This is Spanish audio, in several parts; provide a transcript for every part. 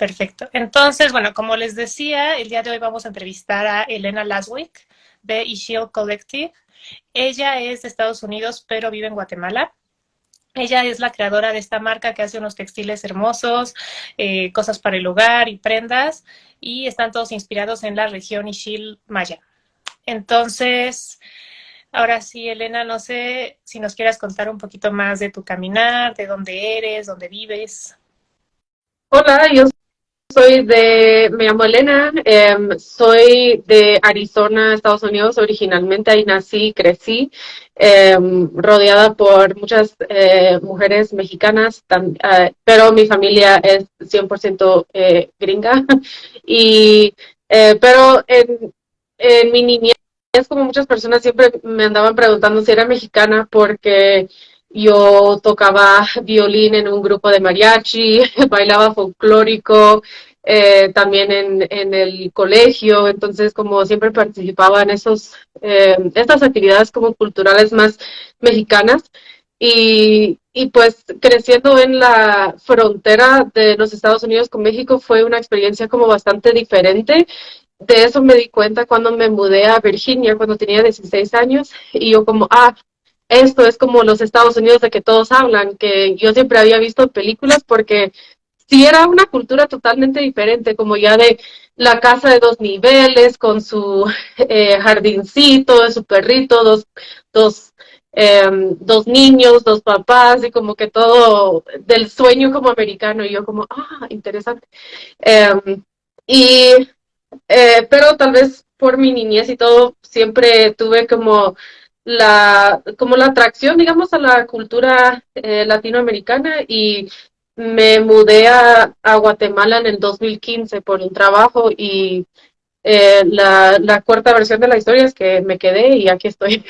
Perfecto. Entonces, bueno, como les decía, el día de hoy vamos a entrevistar a Elena Laswick de Ishield Collective. Ella es de Estados Unidos, pero vive en Guatemala. Ella es la creadora de esta marca que hace unos textiles hermosos, cosas para el hogar y prendas, y están todos inspirados en la región Ixil Maya. Entonces, ahora sí, Elena, no sé si nos quieras contar un poquito más de tu caminar, de dónde eres, dónde vives. Hola, yo me llamo Elena, soy de Arizona, Estados Unidos, originalmente ahí nací, crecí, rodeada por muchas mujeres mexicanas, pero mi familia es 100% gringa, y, pero en mi niñez, como muchas personas siempre me andaban preguntando si era mexicana porque yo tocaba violín en un grupo de mariachi, bailaba folclórico, también en el colegio, entonces como siempre participaba en estas actividades como culturales más mexicanas y pues creciendo en la frontera de los Estados Unidos con México fue una experiencia como bastante diferente. De eso me di cuenta cuando me mudé a Virginia cuando tenía 16 años y yo como, esto es como los Estados Unidos de que todos hablan, que yo siempre había visto en películas porque sí era una cultura totalmente diferente, como ya de la casa de dos niveles, con su jardincito, su perrito, dos, dos niños, dos papás, y como que todo del sueño como americano, y yo como, interesante. Y, pero tal vez por mi niñez y todo, siempre tuve como la atracción, digamos, a la cultura latinoamericana y me mudé a Guatemala en el 2015 por un trabajo y la corta versión de la historia es que me quedé y aquí estoy.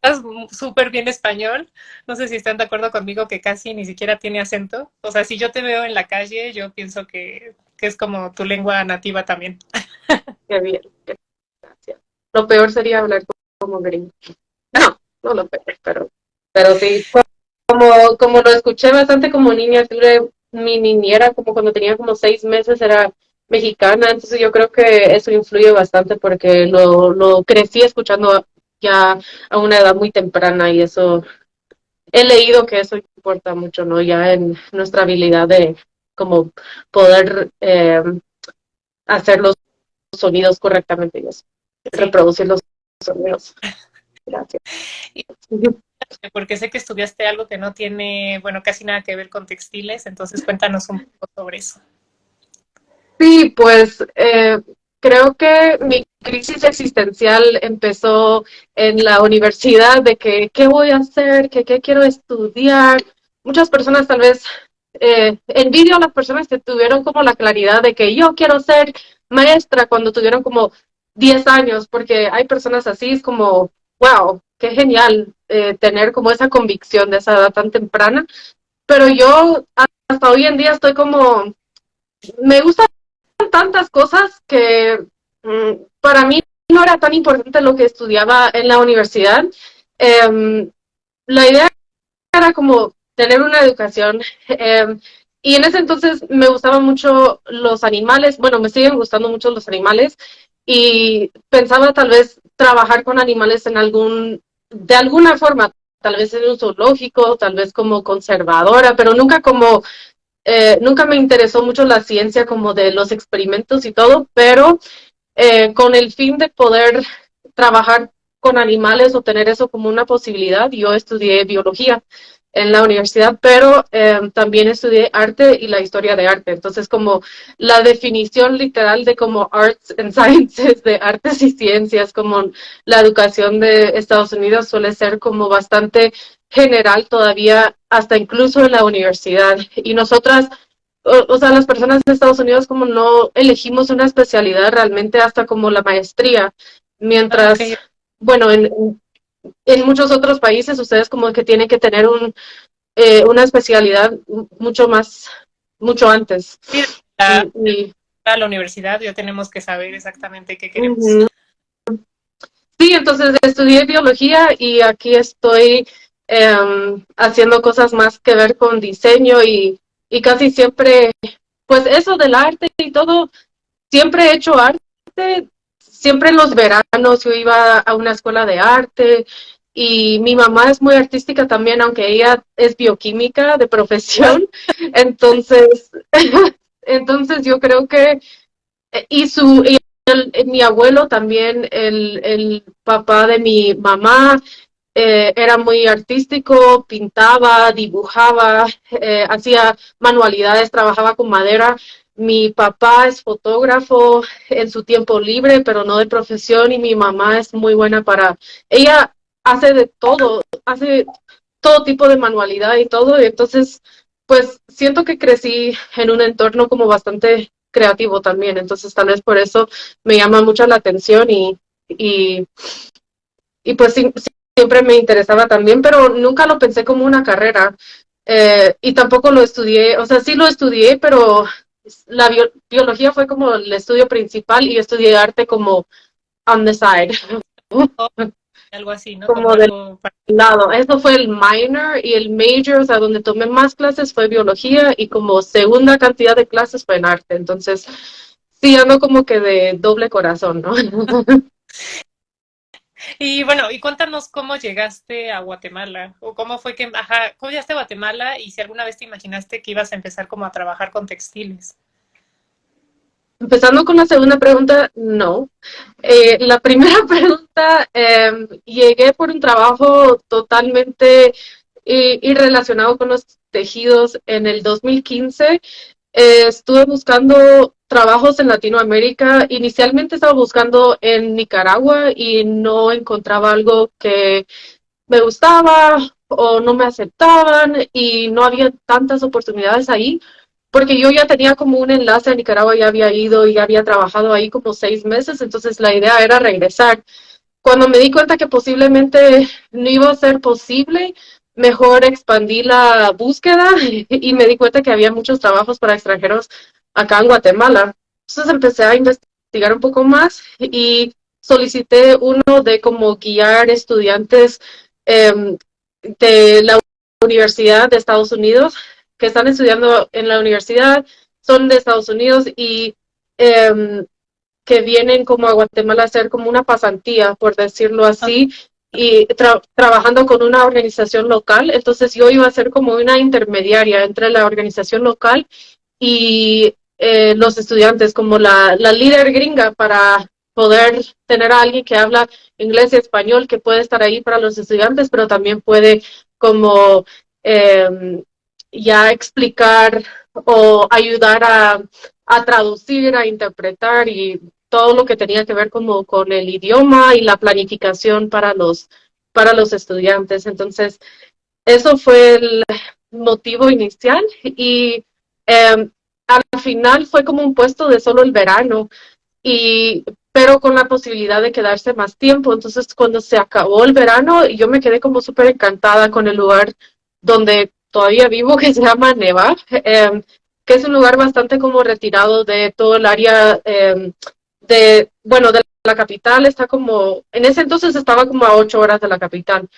Hablas súper bien español. No sé si están de acuerdo conmigo que casi ni siquiera tiene acento. O sea, si yo te veo en la calle, yo pienso que es como tu lengua nativa también. Qué bien, gracias. Lo peor sería hablar como gringo. No, no lo peor, pero sí, como lo escuché bastante como niña, tuve mi niñera como cuando tenía como 6 meses era mexicana, entonces yo creo que eso influye bastante porque lo crecí escuchando ya a una edad muy temprana y eso, he leído que eso importa mucho, ¿no? Ya en nuestra habilidad de como poder hacer los sonidos correctamente y eso, Sí. reproducir los sonidos. Gracias. Y porque sé que estudiaste algo que no tiene, bueno, casi nada que ver con textiles, entonces cuéntanos un poco sobre eso. Sí, pues creo que mi crisis existencial empezó en la universidad de que qué voy a hacer, que qué quiero estudiar. Muchas personas tal vez envidio a las personas que tuvieron como la claridad de que yo quiero ser maestra cuando tuvieron como 10 años, porque hay personas así, es como, wow, qué genial tener como esa convicción de esa edad tan temprana. Pero yo hasta hoy en día estoy como, me gusta tantas cosas que para mí no era tan importante lo que estudiaba en la universidad. Eh, la idea era como tener una educación y en ese entonces me gustaban mucho los animales, bueno, me siguen gustando mucho los animales y pensaba tal vez trabajar con animales de alguna forma, tal vez en un zoológico, tal vez como conservadora, pero nunca me interesó mucho la ciencia como de los experimentos y todo, pero con el fin de poder trabajar con animales o tener eso como una posibilidad, yo estudié biología en la universidad, pero también estudié arte y la historia de arte. Entonces, como la definición literal de como arts and sciences, de artes y ciencias, como la educación de Estados Unidos suele ser como bastante general todavía, hasta incluso en la universidad. Y nosotras o sea, las personas de Estados Unidos como no elegimos una especialidad realmente hasta como la maestría, Ah, ok. mientras, bueno, en muchos otros países ustedes como que tienen que tener una especialidad mucho antes. Sí, Y, y, a la universidad ya tenemos que saber exactamente qué queremos. uh -huh. Sí, entonces estudié biología y aquí estoy haciendo cosas más que ver con diseño y y casi siempre, pues eso del arte y todo, siempre he hecho arte, siempre en los veranos yo iba a una escuela de arte y mi mamá es muy artística también, aunque ella es bioquímica de profesión, entonces, entonces yo creo que, mi abuelo también, el papá de mi mamá, era muy artístico, pintaba, dibujaba, hacía manualidades, trabajaba con madera. Mi papá es fotógrafo en su tiempo libre, pero no de profesión, y mi mamá es muy buena ella hace de todo, hace todo tipo de manualidad y todo, y entonces, pues siento que crecí en un entorno como bastante creativo también, entonces tal vez por eso me llama mucho la atención y y pues sí, siempre me interesaba también, pero nunca lo pensé como una carrera. Y tampoco lo estudié, o sea, sí lo estudié, pero la biología fue como el estudio principal y estudié arte como on the side, O algo así, ¿no? Como como del algo lado. Eso fue el minor y el major, o sea, donde tomé más clases fue biología y como segunda cantidad de clases fue en arte. Entonces, sí, ando como que de doble corazón, ¿no? Y bueno, y cuéntanos cómo llegaste a Guatemala, o cómo fue que, ajá, cómo llegaste a Guatemala y si alguna vez te imaginaste que ibas a empezar como a trabajar con textiles. Empezando con la segunda pregunta, no. La primera pregunta, llegué por un trabajo totalmente irrelacionado con los tejidos en el 2015. Estuve buscando trabajos en Latinoamérica. Inicialmente estaba buscando en Nicaragua y no encontraba algo que me gustaba o no me aceptaban y no había tantas oportunidades ahí, porque yo ya tenía como un enlace a Nicaragua, ya había ido y ya había trabajado ahí como 6 meses, entonces la idea era regresar. Cuando me di cuenta que posiblemente no iba a ser posible, mejor expandí la búsqueda y me di cuenta que había muchos trabajos para extranjeros acá en Guatemala. Entonces empecé a investigar un poco más y solicité uno de como guiar estudiantes de la Universidad de Estados Unidos que están estudiando en la universidad, son de Estados Unidos y eh, que vienen como a Guatemala a hacer como una pasantía, por decirlo así, y trabajando con una organización local. Entonces yo iba a ser como una intermediaria entre la organización local y los estudiantes, como la líder gringa para poder tener a alguien que habla inglés y español, que puede estar ahí para los estudiantes, pero también puede como eh, ya explicar o ayudar a traducir, a interpretar y todo lo que tenía que ver como con el idioma y la planificación para los estudiantes. Entonces, eso fue el motivo inicial y al final fue como un puesto de solo el verano y pero con la posibilidad de quedarse más tiempo. Entonces, cuando se acabó el verano, yo me quedé como súper encantada con el lugar donde todavía vivo, que se llama Neva, que es un lugar bastante como retirado de todo el área bueno, de la capital. Está como, en ese entonces estaba como a 8 horas de la capital.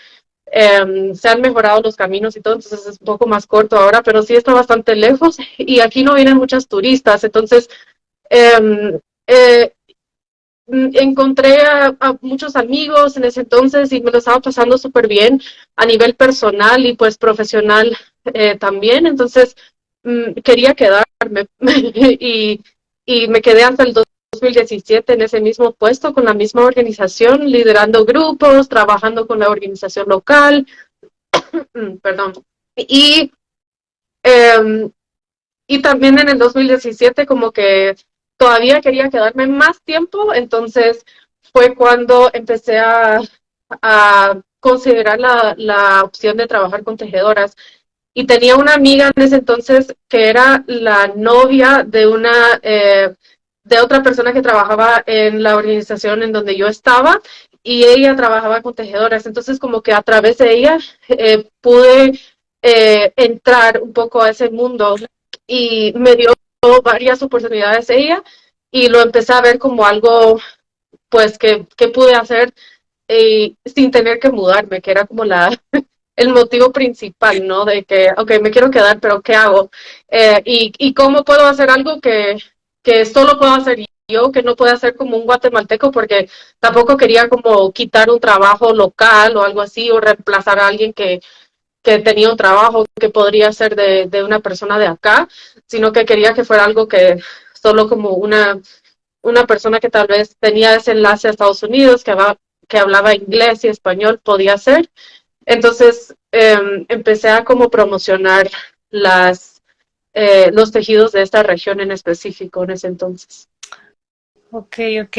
Se han mejorado los caminos y todo, entonces es un poco más corto ahora, pero sí está bastante lejos y aquí no vienen muchas turistas, entonces eh, eh, encontré a muchos amigos en ese entonces y me lo estaba pasando súper bien a nivel personal y pues profesional también, entonces quería quedarme y, y me quedé hasta el 2017 en ese mismo puesto con la misma organización, liderando grupos, trabajando con la organización local, perdón, y eh, y también en el 2017 como que todavía quería quedarme más tiempo, entonces fue cuando empecé a considerar la opción de trabajar con tejedoras. Y tenía una amiga en ese entonces que era la novia de otra persona que trabajaba en la organización en donde yo estaba y ella trabajaba con tejedoras. Entonces como que a través de ella pude entrar un poco a ese mundo y me dio varias oportunidades ella y lo empecé a ver como algo pues que pude hacer sin tener que mudarme, que era como el motivo principal, ¿no? De que, ok, me quiero quedar, pero ¿qué hago? Y cómo puedo hacer algo que solo puedo hacer yo, que no puedo hacer como un guatemalteco, porque tampoco quería como quitar un trabajo local o algo así, o reemplazar a alguien que tenía un trabajo que podría ser de una persona de acá, sino que quería que fuera algo que solo como una persona que tal vez tenía ese enlace a Estados Unidos, que hablaba inglés y español, podía hacer. Entonces empecé a como promocionar los tejidos de esta región en específico en ese entonces. Ok, ok.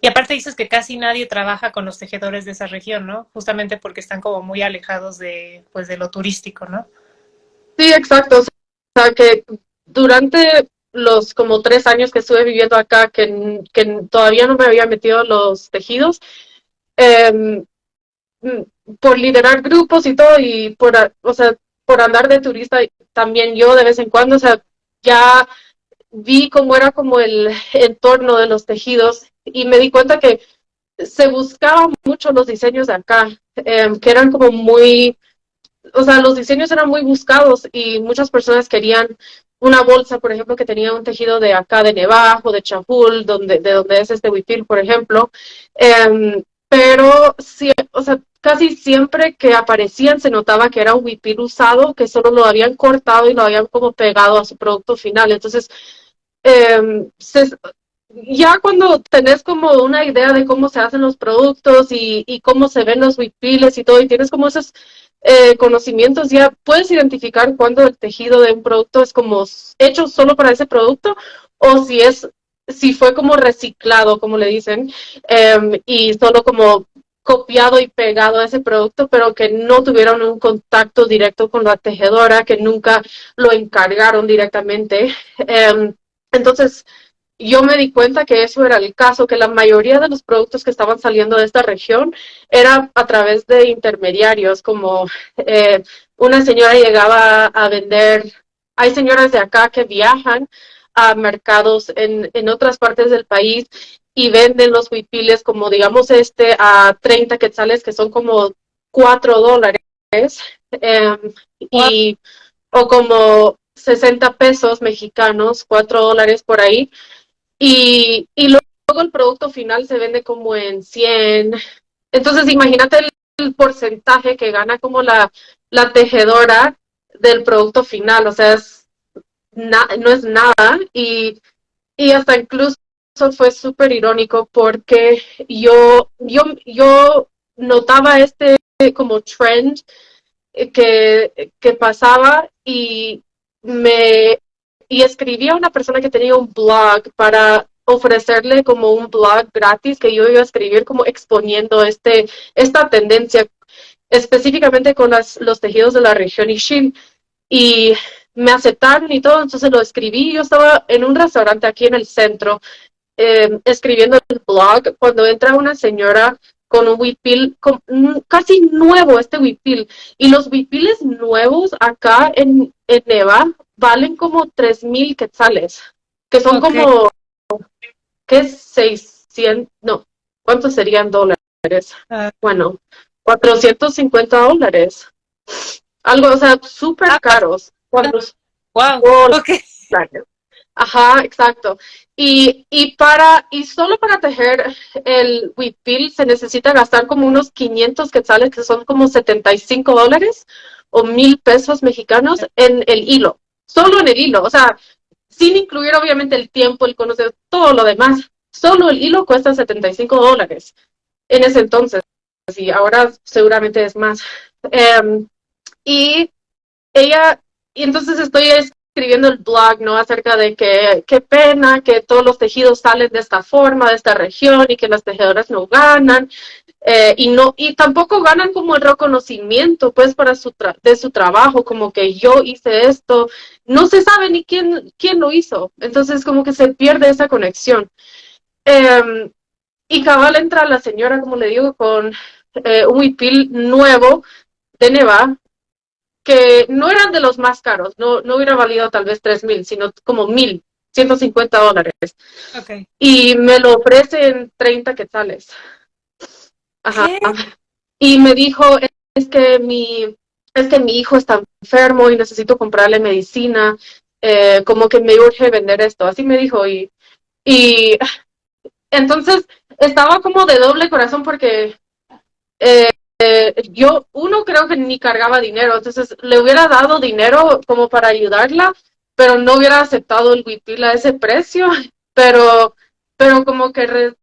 Y aparte dices que casi nadie trabaja con los tejedores de esa región, ¿no? Justamente porque están como muy alejados de, pues, de lo turístico, ¿no? Sí, exacto. O sea, que durante los como 3 años que estuve viviendo acá, que todavía no me había metido a los tejidos, eh, por liderar grupos y todo, y o sea, por andar de turista también yo de vez en cuando, o sea, ya vi cómo era como el entorno de los tejidos y me di cuenta que se buscaban mucho los diseños de acá, que eran como muy, o sea, los diseños eran muy buscados y muchas personas querían una bolsa, por ejemplo, que tenía un tejido de acá, de Nevajo, de Chapul, de donde es este huipil, por ejemplo. Pero sí, o sea, casi siempre que aparecían se notaba que era un huipil usado, que solo lo habían cortado y lo habían como pegado a su producto final. Entonces, eh, se, ya cuando tenés como una idea de cómo se hacen los productos y cómo se ven los huipiles y todo, y tienes como esos conocimientos, ya puedes identificar cuando el tejido de un producto es como hecho solo para ese producto o si fue como reciclado, como le dicen, y solo como copiado y pegado a ese producto, pero que no tuvieron un contacto directo con la tejedora, que nunca lo encargaron directamente. Entonces, yo me di cuenta que eso era el caso, que la mayoría de los productos que estaban saliendo de esta región era a través de intermediarios, como eh, una señora llegaba a vender, hay señoras de acá que viajan a mercados en otras partes del país y venden los huipiles como digamos a 30 quetzales, que son como $4, eh, Wow. y, o como 60 pesos mexicanos, $4 por ahí, y luego el producto final se vende como en 100. Entonces, imagínate el porcentaje que gana como la tejedora del producto final. O sea, no es nada. Y hasta incluso fue súper irónico porque yo notaba este como trend que pasaba me y escribí a una persona que tenía un blog para ofrecerle como un blog gratis que yo iba a escribir como exponiendo esta tendencia específicamente con los tejidos de la región Ixil, y me aceptaron y todo, entonces lo escribí. Yo estaba en un restaurante aquí en el centro escribiendo el blog cuando entra una señora con un huipil casi nuevo, este huipil. Y los huipiles nuevos acá en Neva valen como 3,000 quetzales, que son Ok. como, ¿qué es 600? No, ¿cuántos serían dólares? Ah, Bueno, $450. Algo, o sea, súper caros. Cuando wow. Ok. dólares. Ajá, exacto. Y solo para tejer el huipil se necesita gastar como unos 500 quetzales, que son como $75 o 1,000 pesos mexicanos en el hilo. Solo en el hilo. O sea, sin incluir obviamente el tiempo, el conocer, todo lo demás. Solo el hilo cuesta $75 en ese entonces. Y ahora seguramente es más. Y ella, y entonces estoy escribiendo el blog, ¿no? Acerca de que qué pena que todos los tejidos salen de esta forma, de esta región, y que las tejedoras no ganan, y tampoco ganan como el reconocimiento, pues, de su trabajo, como que yo hice esto, no se sabe ni quién lo hizo, entonces como que se pierde esa conexión. Eh, y cabal entra la señora, como le digo, con un huipil nuevo de Neva, que no eran de los más caros, no hubiera valido tal vez 3,000, sino como 1,150 dólares. Ok. Y me lo ofrecen 30 quetzales. Ajá. ¿Qué? Y me dijo, es que mi hijo está enfermo y necesito comprarle medicina, como que me urge vender esto, así me dijo, y entonces estaba como de doble corazón porque eh, yo, uno, creo que ni cargaba dinero, entonces le hubiera dado dinero como para ayudarla, pero no hubiera aceptado el huipil a ese precio, pero, pero como que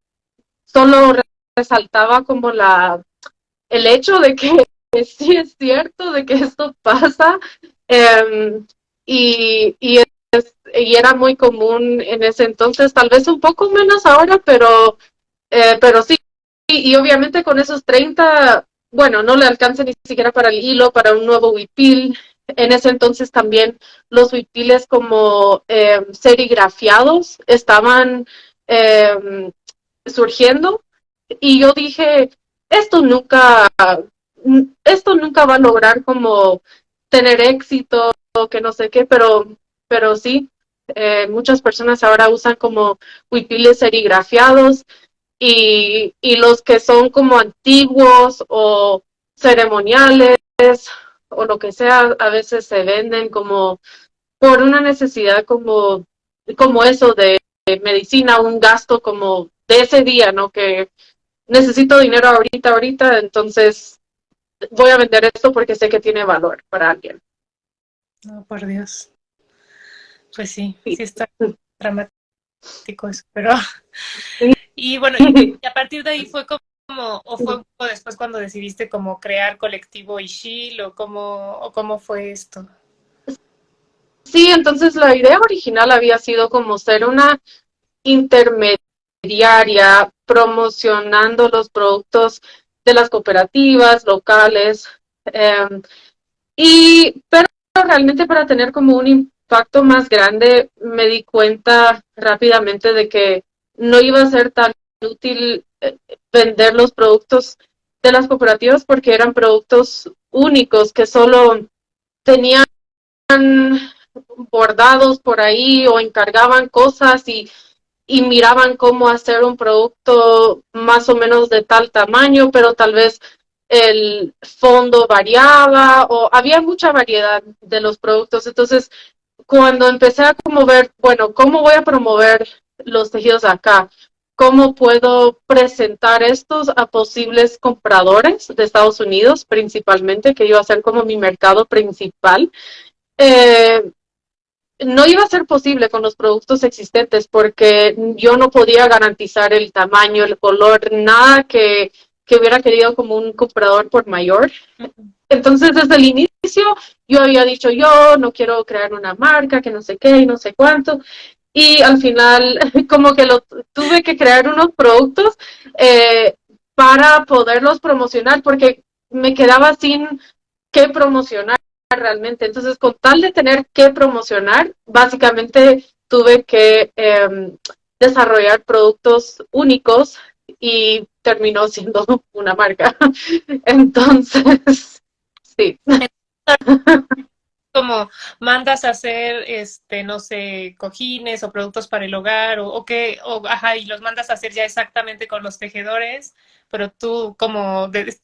solo resaltaba como el hecho de que sí es cierto, de que esto pasa, eh, y, y era muy común en ese entonces, tal vez un poco menos ahora, pero sí, y obviamente con esos 30 bueno, no le alcanza ni siquiera para el hilo, para un nuevo huipil. En ese entonces también los huipiles como serigrafiados estaban eh, surgiendo y yo dije, esto nunca, esto nunca va a lograr como tener éxito o que no sé qué, pero sí, muchas personas ahora usan como huipiles serigrafiados y los que son como antiguos o ceremoniales o lo que sea, a veces se venden como por una necesidad como eso de medicina, un gasto como de ese día, ¿no? Que necesito dinero ahorita, entonces voy a vender esto porque sé que tiene valor para alguien. No, por Dios. Pues sí, Sí. sí está dramático eso, pero... Y bueno, y a partir de ahí fue como, o fue un poco después cuando decidiste como crear colectivo Ishil, o cómo fue esto. Sí, entonces la idea original había sido como ser una intermediaria promocionando los productos de las cooperativas locales, eh, pero realmente para tener como un impacto más grande me di cuenta rápidamente de que no iba a ser tan útil vender los productos de las cooperativas porque eran productos únicos que solo tenían bordados por ahí o encargaban cosas y miraban cómo hacer un producto más o menos de tal tamaño, pero tal vez el fondo variaba o había mucha variedad de los productos. Entonces, cuando empecé a como ver, bueno, ¿cómo voy a promover los tejidos acá? ¿Cómo puedo presentar estos a posibles compradores de Estados Unidos principalmente, que iba a ser como mi mercado principal? Eh, no iba a ser posible con los productos existentes porque yo no podía garantizar el tamaño, el color, nada que hubiera querido como un comprador por mayor. Entonces, desde el inicio, yo había dicho, yo no quiero crear una marca, que no sé qué y no sé cuánto. Y al final, como que tuve que crear unos productos eh, para poderlos promocionar porque me quedaba sin qué promocionar realmente. Entonces, con tal de tener que promocionar, básicamente tuve que desarrollar productos únicos y terminó siendo una marca. Entonces, sí. Como mandas a hacer, no sé, cojines o productos para el hogar, o qué, ajá, y los mandas a hacer ya exactamente con los tejedores, pero tú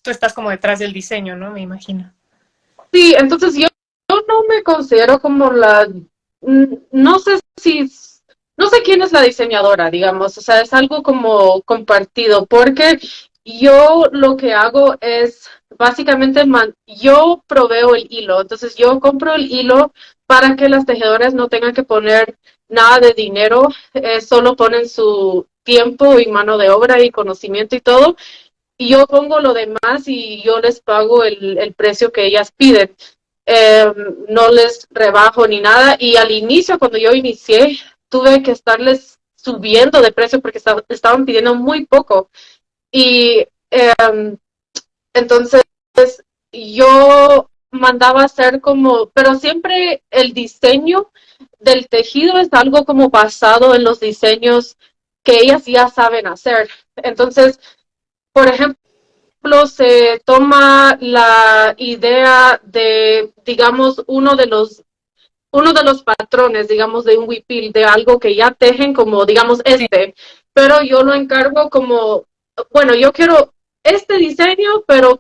estás como detrás del diseño, ¿no? Me imagino. Sí, entonces yo no me considero como no sé si, no sé quién es la diseñadora, digamos, o sea, es algo como compartido, porque yo lo que hago es básicamente, yo proveo el hilo, entonces yo compro el hilo para que las tejedoras no tengan que poner nada de dinero, solo ponen su tiempo y mano de obra y conocimiento y todo, y yo pongo lo demás y yo les pago el precio que ellas piden. Eh, no les rebajo ni nada. Y al inicio, cuando yo inicié, tuve que estarles subiendo de precio porque estaban pidiendo muy poco. Y entonces yo mandaba hacer como, pero siempre el diseño del tejido es algo como basado en los diseños que ellas ya saben hacer. Entonces, por ejemplo, se toma la idea de, digamos, uno de los patrones, digamos, de un huipil, de algo que ya tejen como, digamos, Sí. pero yo lo encargo como, bueno, yo quiero este diseño, pero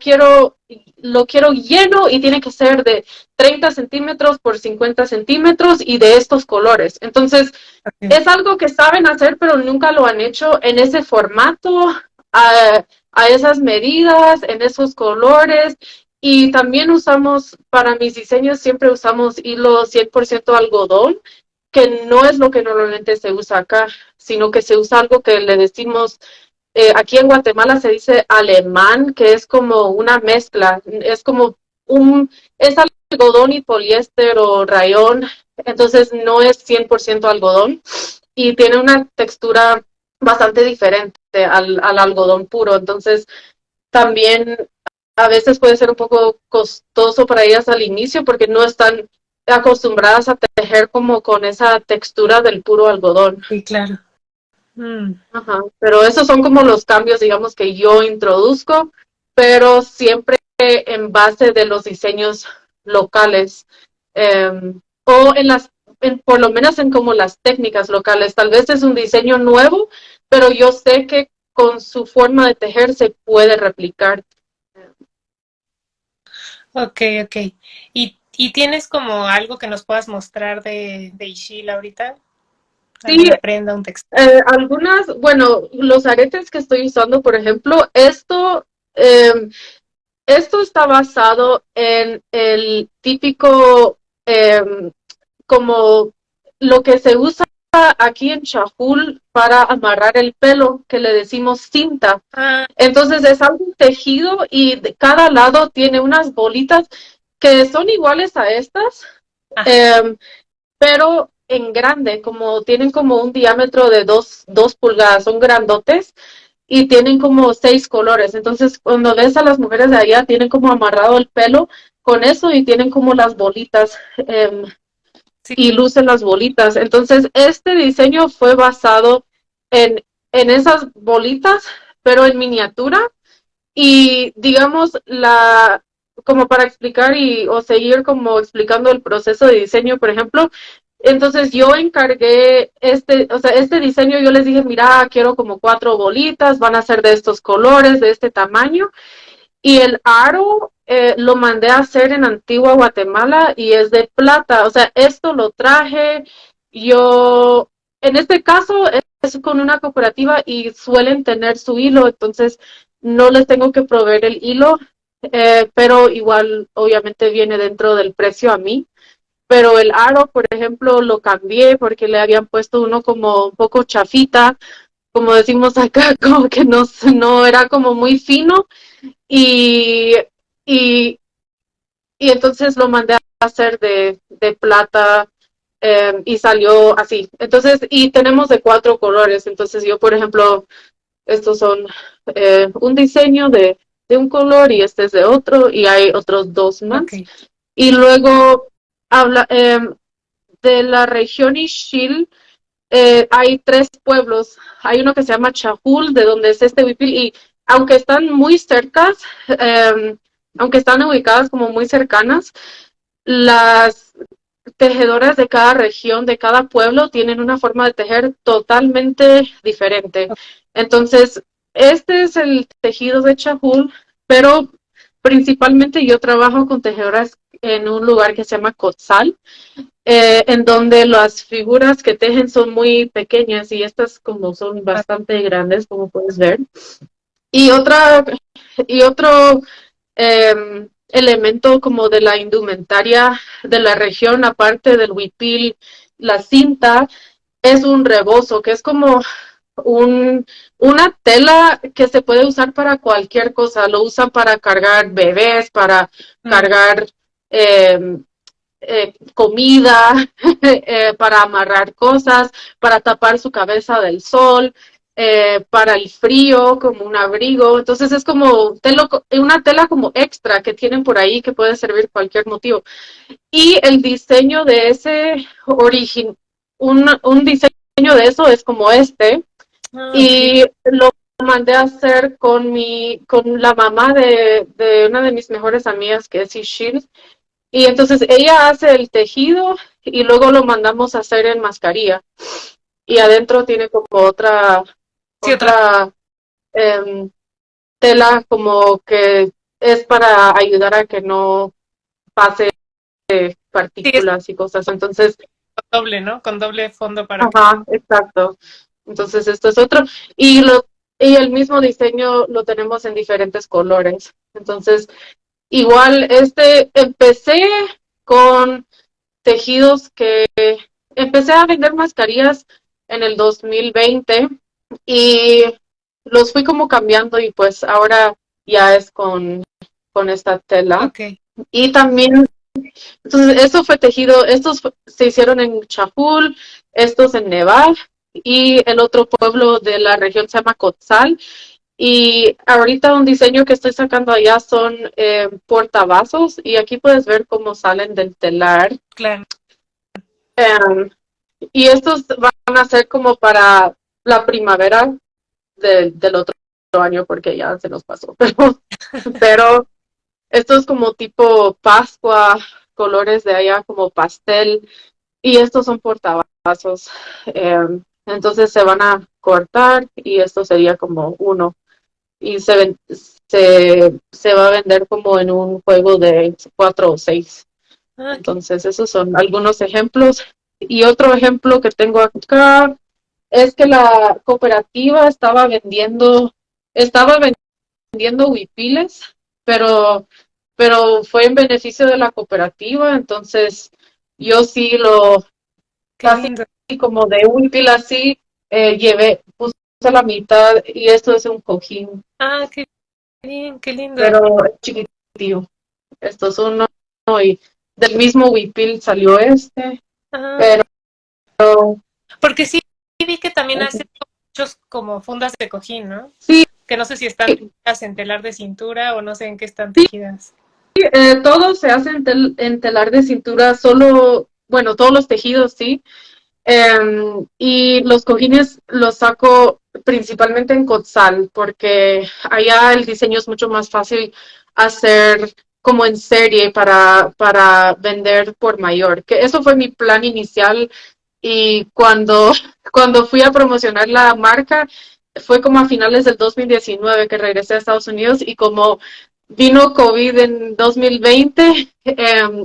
lo quiero lleno y tiene que ser de 30 centímetros por 50 centímetros y de estos colores. Entonces, Okay. es algo que saben hacer, pero nunca lo han hecho en ese formato, a esas medidas, en esos colores. Y también usamos, para mis diseños, siempre usamos hilo 100% algodón, que no es lo que normalmente se usa acá, sino que se usa algo que le decimos, aquí en Guatemala se dice alemán, que es como una mezcla, es como es algodón y poliéster o rayón, entonces no es 100% algodón y tiene una textura bastante diferente al algodón puro, entonces también a veces puede ser un poco costoso para ellas al inicio porque no están acostumbradas a tejer como con esa textura del puro algodón. Sí, claro. Mm, Ajá, pero esos son como los cambios, digamos, que yo introduzco, pero siempre en base de los diseños locales, o por lo menos en como las técnicas locales. Tal vez es un diseño nuevo, pero yo sé que con su forma de tejer se puede replicar. ok, ok. ¿Y tienes como algo que nos puedas mostrar de Ishil ahorita? Sí, ¿Alguna prenda, un textil? algunas, bueno, los aretes que estoy usando, por ejemplo, eh, esto está basado en el típico, como lo que se usa aquí en Chajul para amarrar el pelo, que le decimos cinta. Ah, Entonces es algo tejido y de cada lado tiene unas bolitas que son iguales a estas, ah, eh, pero en grande, como tienen como un diámetro de 2 pulgadas, son grandotes y tienen como 6 colores. Entonces, cuando ves a las mujeres de allá, tienen como amarrado el pelo con eso y tienen como las bolitas, sí. y lucen las bolitas. Entonces, este diseño fue basado en esas bolitas, pero en miniatura. Y digamos, como para explicar o seguir como explicando el proceso de diseño, por ejemplo, entonces yo encargué o sea, este diseño yo les dije, mira, quiero como 4 bolitas, van a ser de estos colores, de este tamaño, y el aro lo mandé a hacer en Antigua Guatemala y es de plata. O sea, esto lo traje yo, en este caso es con una cooperativa y suelen tener su hilo, entonces no les tengo que proveer el hilo, pero igual obviamente viene dentro del precio a mí. Pero el aro, por ejemplo, lo cambié porque le habían puesto uno como un poco chafita, como decimos acá, como que no era como muy fino y, y, y entonces lo mandé a hacer de plata, y salió así. Entonces, y tenemos de 4 colores. Entonces yo, por ejemplo, estos son un diseño de un color y este es de otro y hay otros 2 Ok. más. Y luego habla de la región Ixil, hay 3 pueblos. Hay uno que se llama Chajul, de donde es este huipil, y aunque están muy cercas, aunque están ubicadas como muy cercanas, las tejedoras de cada región, de cada pueblo, tienen una forma de tejer totalmente diferente. Entonces, este es el tejido de Chajul, pero principalmente yo trabajo con tejedoras en un lugar que se llama Cotzal, en donde las figuras que tejen son muy pequeñas y estas como son bastante grandes, como puedes ver. Y otro elemento como de la indumentaria de la región, aparte del huipil, la cinta, es un rebozo, que es como una tela que se puede usar para cualquier cosa. Lo usan para cargar bebés, para Mm, cargar eh, comida, para amarrar cosas, para tapar su cabeza del sol, para el frío, como un abrigo. Entonces es como una tela como extra que tienen por ahí que puede servir cualquier motivo. Y el diseño de ese origen, un diseño de eso es como este. ah, ok. Y lo mandé a hacer con la mamá de una de mis mejores amigas, que es Ishil, y entonces ella hace el tejido y luego lo mandamos a hacer en mascarilla. Y adentro tiene como Sí, otra. otra eh, tela como que es para ayudar a que no pase Sí, es partículas y cosas. Entonces, con doble, ¿no? Con doble fondo para que... ajá, exacto. Entonces, esto es otro. Y el mismo diseño lo tenemos en diferentes colores. Entonces, igual, empecé con tejidos que empecé a vender mascarillas en el 2020 y los fui como cambiando y pues ahora ya es con esta tela. Ok. Y también, entonces, eso fue tejido, se hicieron en Chapul, estos en Nevar y el otro pueblo de la región se llama Cotzal. Y ahorita un diseño que estoy sacando allá son portavasos y aquí puedes ver cómo salen del telar. Claro. Um, y estos van a ser como para la primavera del otro año porque ya se nos pasó. Pero esto es como tipo Pascua, colores de allá como pastel. Y estos son portavasos. Entonces se van a cortar y esto sería como uno. Y se va a vender como en un juego de 4 o 6. Ah, Entonces, esos son algunos ejemplos. Y otro ejemplo que tengo acá es que la cooperativa estaba vendiendo huipiles, pero, pero fue en beneficio de la cooperativa, entonces yo sí qué casi lindo. como de huipil así, puse la mitad y esto es un cojín, Ah, qué bien, qué lindo. pero es chiquitillo. Esto es uno y del mismo huipil salió este, Ah, pero porque sí vi que también hacen muchos como fundas de cojín, ¿no? sí, Que no sé si están tejidas en telar de cintura o no sé en qué están sí, tejidas. todo se hace en telar de cintura, solo, bueno, todos los tejidos, sí. Y los cojines los saco principalmente en Cotzal, porque allá el diseño es mucho más fácil hacer como en serie para vender por mayor. Que eso fue mi plan inicial y cuando fui a promocionar la marca, fue como a finales del 2019 que regresé a Estados Unidos y como vino COVID en 2020,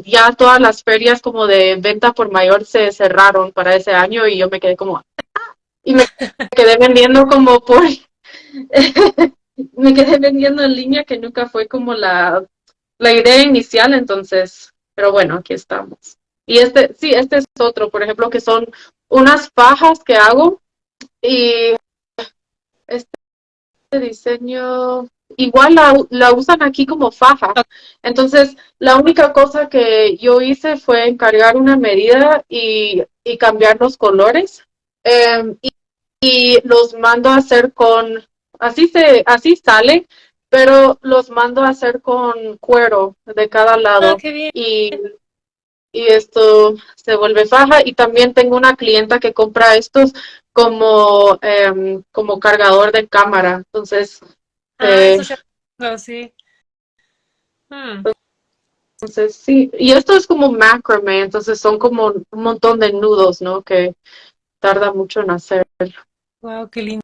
ya todas las ferias como de venta por mayor se cerraron para ese año y yo me quedé como, y me quedé vendiendo como me quedé vendiendo en línea que nunca fue como la idea inicial, entonces, pero bueno, aquí estamos. Y sí, este es otro, por ejemplo, que son unas fajas que hago y este diseño igual la usan aquí como faja. Entonces, la única cosa que yo hice fue encargar una medida y cambiar los colores. Y los mando a hacer así sale, pero los mando a hacer con cuero de cada Ah, lado. qué bien. Y esto se vuelve faja. Y también tengo una clienta que compra estos como cargador de cámara. Ah, Eh, eso se... No, sí. Hmm. entonces sí. Y esto es como macrame, entonces son como un montón de nudos, ¿no? Que tarda mucho en hacer, Wow, qué lindo.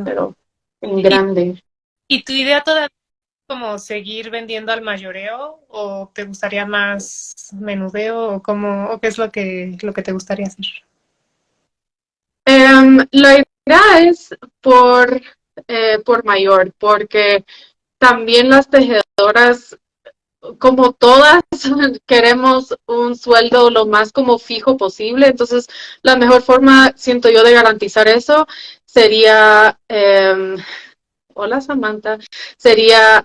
pero en ¿Y, grande. y tu idea todavía es como seguir vendiendo al mayoreo o te gustaría más menudeo o cómo o qué es lo que te gustaría hacer? La idea es por mayor, porque también las tejedoras, como todas, queremos un sueldo lo más como fijo posible. Entonces, la mejor forma, siento yo, de garantizar eso sería, hola Samantha, sería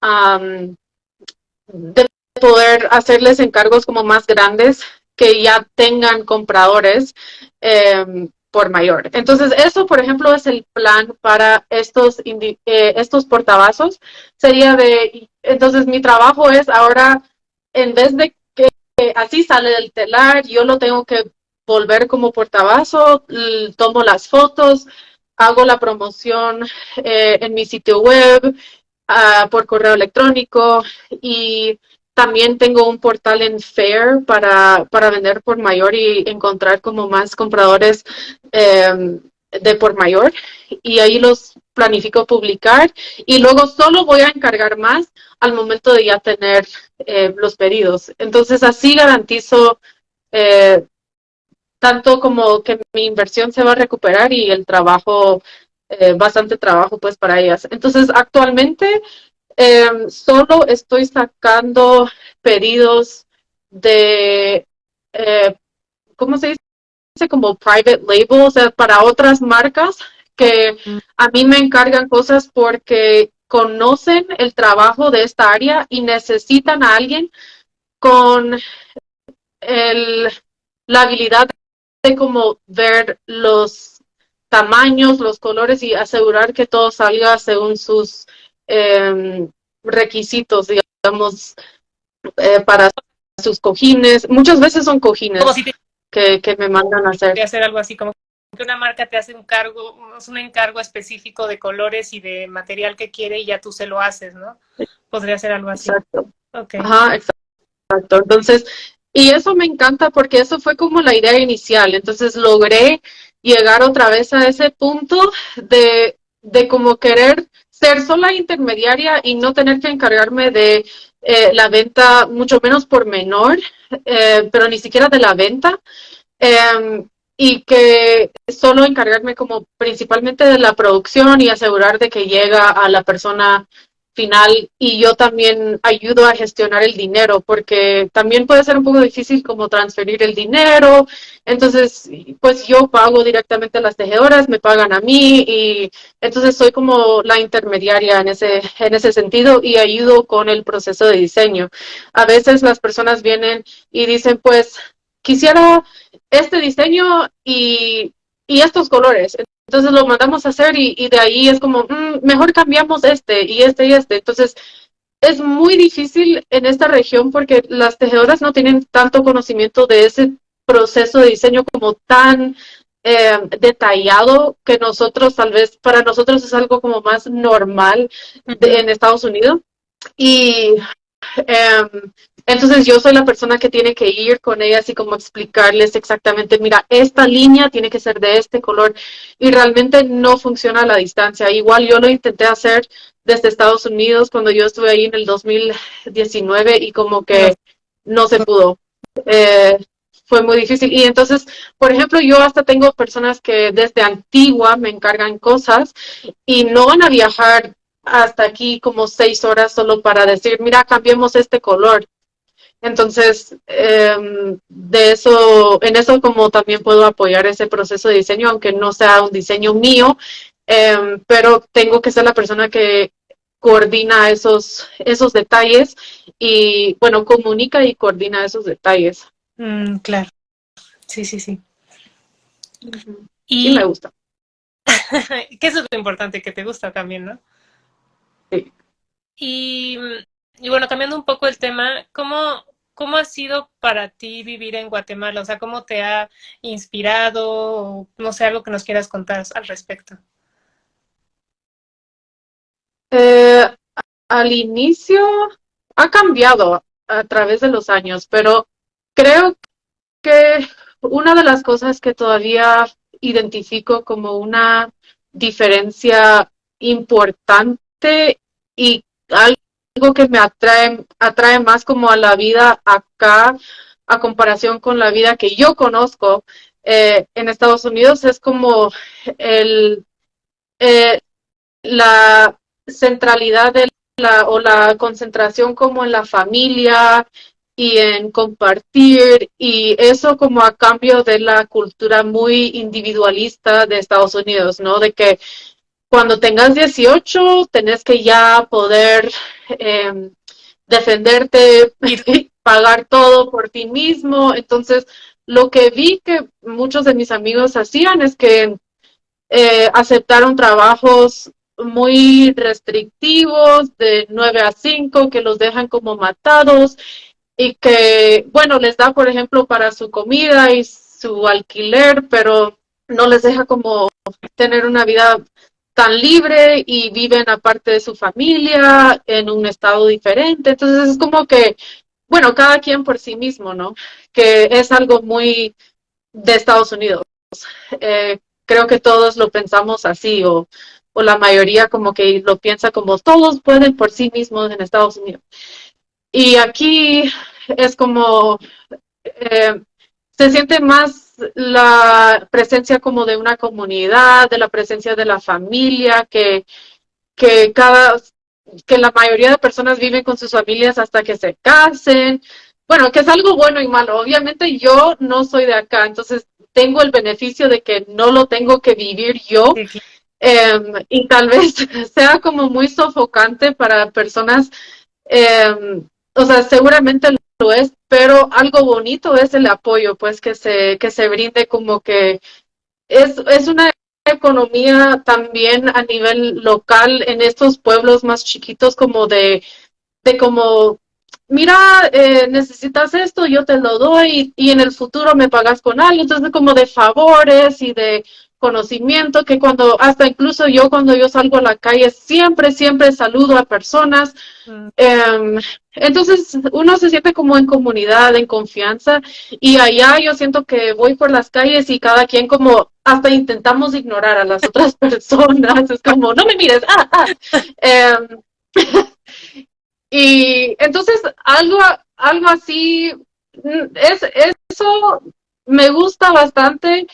um, de poder hacerles encargos como más grandes que ya tengan compradores por mayor. Entonces, eso, por ejemplo, es el plan para estos portavasos. Sería entonces mi trabajo es ahora, en vez de que así sale del telar, yo lo tengo que volver como portavasos, tomo las fotos, hago la promoción en mi sitio web, por correo electrónico y también tengo un portal en Fair para vender por mayor y encontrar como más compradores de por mayor y ahí los planifico publicar y luego solo voy a encargar más al momento de ya tener los pedidos. Entonces así garantizo eh, tanto como que mi inversión se va a recuperar y el trabajo, bastante trabajo pues para ellas. Entonces actualmente solo estoy sacando pedidos de, eh, ¿cómo se dice? Como private label, o sea, para otras marcas que a mí me encargan cosas porque conocen el trabajo de esta área y necesitan a alguien con el, la habilidad de como ver los tamaños, los colores y asegurar que todo salga según sus requisitos, digamos, para sus cojines. Muchas veces son Como si cojines que me mandan a hacer. te hacer algo así, como que una marca te hace un encargo específico de colores y de material que quiere y ya tú se lo haces, ¿no? Podría ser algo así. Exacto. Ok. Ajá, exacto. Entonces, y eso me encanta porque eso fue como la idea inicial. Entonces logré llegar otra vez a ese punto de como querer ser sola intermediaria y no tener que encargarme de la venta, mucho menos por menor, pero ni siquiera de la venta. Y que solo encargarme como principalmente de la producción y asegurar de que llega a la persona final y yo también ayudo a gestionar el dinero porque también puede ser un poco difícil como transferir el dinero, entonces pues yo pago directamente a las tejedoras, me pagan a mí y entonces soy como la intermediaria en ese sentido y ayudo con el proceso de diseño. A veces las personas vienen y dicen pues quisiera este diseño y estos colores. Entonces lo mandamos a hacer y de ahí es como, mejor cambiamos este y este y este. Entonces es muy difícil en esta región porque las tejedoras no tienen tanto conocimiento de ese proceso de diseño como tan detallado que nosotros tal vez para nosotros es algo como más normal en Estados Unidos. Y Um, entonces yo soy la persona que tiene que ir con ellas y como explicarles exactamente, mira, esta línea tiene que ser de este color y realmente no funciona a la distancia. Igual yo lo intenté hacer desde Estados Unidos cuando yo estuve ahí en el 2019 y como que no se pudo. Eh, fue muy difícil. Y entonces, por ejemplo, yo hasta tengo personas que desde Antigua me encargan cosas y no van a viajar hasta aquí como 6 horas solo para decir, mira, cambiemos este color. Entonces, de eso, en eso como también puedo apoyar ese proceso de diseño, aunque no sea un diseño mío, pero tengo que ser la persona que coordina esos detalles y, bueno, comunica y coordina esos detalles. Claro, sí, sí, sí. Y me Y gusta. que eso es lo importante, que te gusta también, ¿no? Sí. Y, y bueno, cambiando un poco el tema, ¿cómo ha sido para ti vivir en Guatemala? O sea, ¿cómo te ha inspirado? O, no sé, algo que nos quieras contar al respecto. Eh, Al inicio ha cambiado a través de los años, pero creo que una de las cosas que todavía identifico como una diferencia importante y algo que me atrae más como a la vida acá a comparación con la vida que yo conozco en Estados Unidos es como el, eh, la centralidad de o la concentración como en la familia y en compartir y eso como a cambio de la cultura muy individualista de Estados Unidos, ¿no? De que cuando tengas 18 tenés que ya poder eh, defenderte, pagar todo por ti mismo. Entonces, lo que vi que muchos de mis amigos hacían es que aceptaron trabajos muy restrictivos de 9 a 5 que los dejan como matados y que, bueno, les da, por ejemplo, para su comida y su alquiler, pero no les deja como tener una vida tan libre y viven aparte de su familia en un estado diferente. Entonces es como que, bueno, cada quien por sí mismo, ¿no? Que es algo muy de Estados Unidos. creo que todos lo pensamos así, o la mayoría como que lo piensa como todos pueden por sí mismos en Estados Unidos. Y aquí es como, eh, se siente más la presencia como de una comunidad, de la presencia de la familia, que cada, que la mayoría de personas viven con sus familias hasta que se casen. Bueno, que es algo bueno y malo. Obviamente yo no soy de acá, entonces tengo el beneficio de que no lo tengo que vivir yo, Sí, claro. y tal vez sea como muy sofocante para personas, o sea, seguramente lo es, pero algo bonito es el apoyo, pues que se brinde como que es una economía también a nivel local en estos pueblos más chiquitos como de como, mira, necesitas esto, yo te lo doy y en el futuro me pagas con algo, entonces como de favores y de conocimiento que cuando, hasta incluso yo cuando yo salgo a la calle, siempre, siempre saludo a personas. Mm. Um, entonces uno se siente como en comunidad, en confianza, y allá yo siento que voy por las calles y cada quien como hasta intentamos ignorar a las otras personas, es como, no me mires, ah, ah. Um, y entonces algo así, eso me gusta bastante.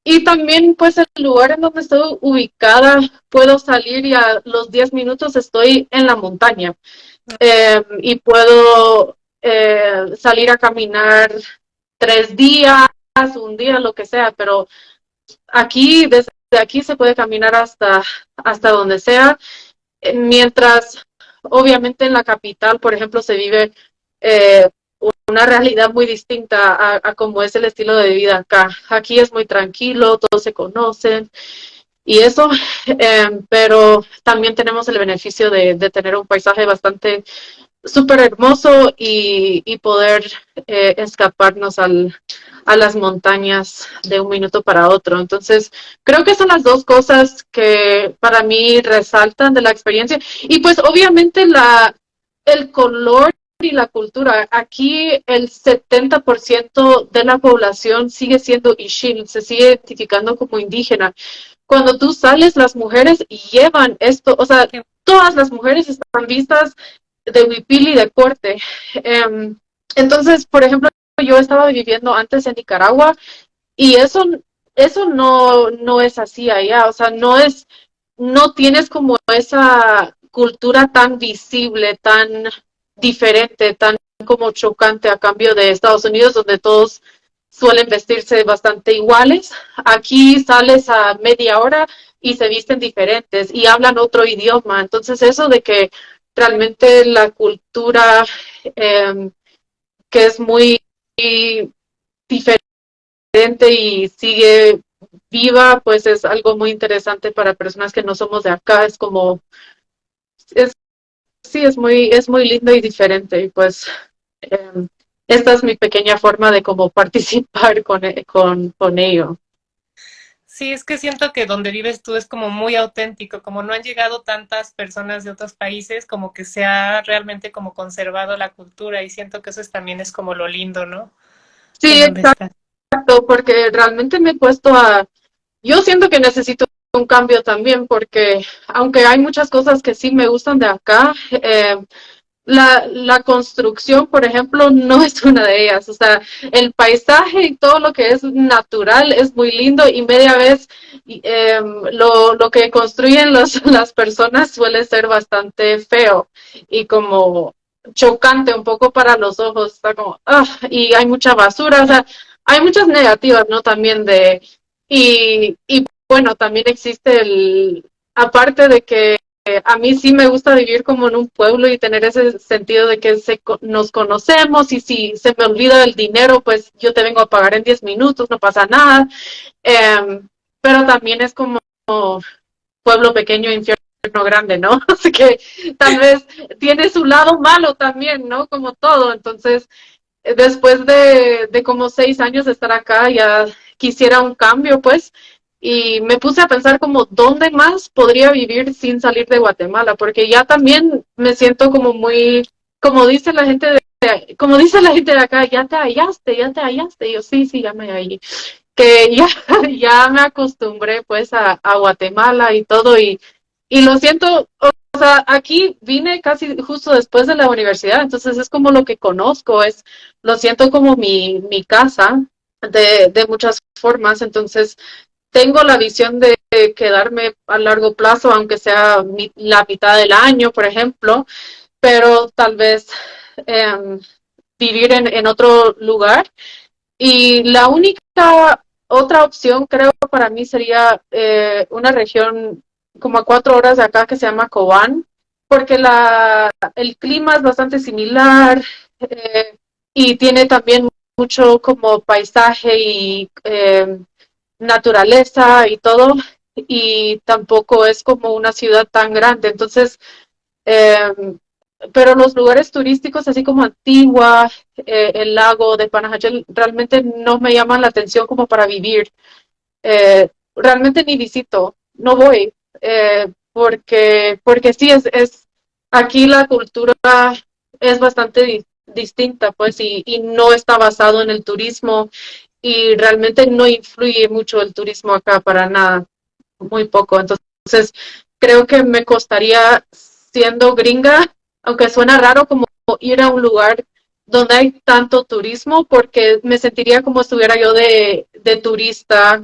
Y también, pues, el lugar en donde estoy ubicada, puedo salir y a los 10 minutos estoy en la montaña. Y puedo salir a caminar 3 días, un día, lo que sea, pero aquí, desde aquí se puede caminar hasta donde sea, mientras obviamente en la capital, por ejemplo, se vive eh, una realidad muy distinta a cómo es el estilo de vida acá. Aquí es muy tranquilo, todos se conocen y eso, pero también tenemos el beneficio de tener un paisaje bastante súper hermoso y poder escaparnos a las montañas de un minuto para otro. Entonces, creo que son las dos cosas que para mí resaltan de la experiencia. Y pues obviamente el color y la cultura. Aquí el 70% de la población sigue siendo Ixil, se sigue identificando como indígena. Cuando tú sales, las mujeres llevan esto, o sea, Qué- todas las mujeres están vistas de huipil y de corte. Eh, entonces, por ejemplo, yo estaba viviendo antes en Nicaragua y eso no es así allá, o sea, no tienes como esa cultura tan visible, tan diferente, tan como chocante a cambio de Estados Unidos, donde todos suelen vestirse bastante iguales. Aquí sales a media hora y se visten diferentes y hablan otro idioma. Entonces eso de que realmente la cultura, que es muy diferente y sigue viva, pues es algo muy interesante para personas que no somos de acá. Es como, es, sí, es muy lindo y diferente. Y pues eh, esta es mi pequeña forma de cómo participar con ello. Sí, es que siento que donde vives tú es como muy auténtico, como no han llegado tantas personas de otros países, como que se ha realmente como conservado la cultura y siento que eso también es como lo lindo, ¿no? En Sí, donde estás. exacto, porque realmente me he puesto yo siento que necesito un cambio también, porque aunque hay muchas cosas que sí me gustan de acá, la construcción, por ejemplo, no es una de ellas. O sea, el paisaje y todo lo que es natural es muy lindo y media vez lo que construyen las personas suele ser bastante feo y como chocante un poco para los ojos. Está como, y hay mucha basura, o sea, hay muchas negativas, ¿no? También y bueno, también existe aparte de que a mí sí me gusta vivir como en un pueblo y tener ese sentido de que nos conocemos y si se me olvida el dinero, pues yo te vengo a pagar en 10 minutos, no pasa nada. Eh, pero también es como pueblo pequeño, infierno grande, ¿no? Así que tal vez tiene su lado malo también, ¿no? Como todo. Entonces, después de como 6 años de estar acá, ya quisiera un cambio, pues, y me puse a pensar como dónde más podría vivir sin salir de Guatemala, porque ya también me siento como muy, como dice la gente como dice la gente de acá, ya te hallaste, y yo sí, sí, ya me hallé, que ya, ya me acostumbré pues a Guatemala y todo y lo siento, o sea, aquí vine casi justo después de la universidad, entonces es como lo que conozco, es, lo siento como mi casa de muchas formas, entonces tengo la visión de quedarme a largo plazo, aunque sea la mitad del año, por ejemplo, pero tal vez eh, vivir en otro lugar. Y la única otra opción, creo, para mí sería una región como a 4 horas de acá que se llama Cobán, porque el clima es bastante similar y tiene también mucho como paisaje y naturaleza y todo, y tampoco es como una ciudad tan grande. Entonces, eh, pero los lugares turísticos, así como Antigua, el lago de Panajachel, realmente no me llaman la atención como para vivir. Realmente ni visito, no voy, porque sí, aquí la cultura es bastante distinta, pues, y no está basado en el turismo, y realmente no influye mucho el turismo acá para nada, muy poco. Entonces, creo que me costaría, siendo gringa, aunque suena raro, como ir a un lugar donde hay tanto turismo, porque me sentiría como estuviera yo de turista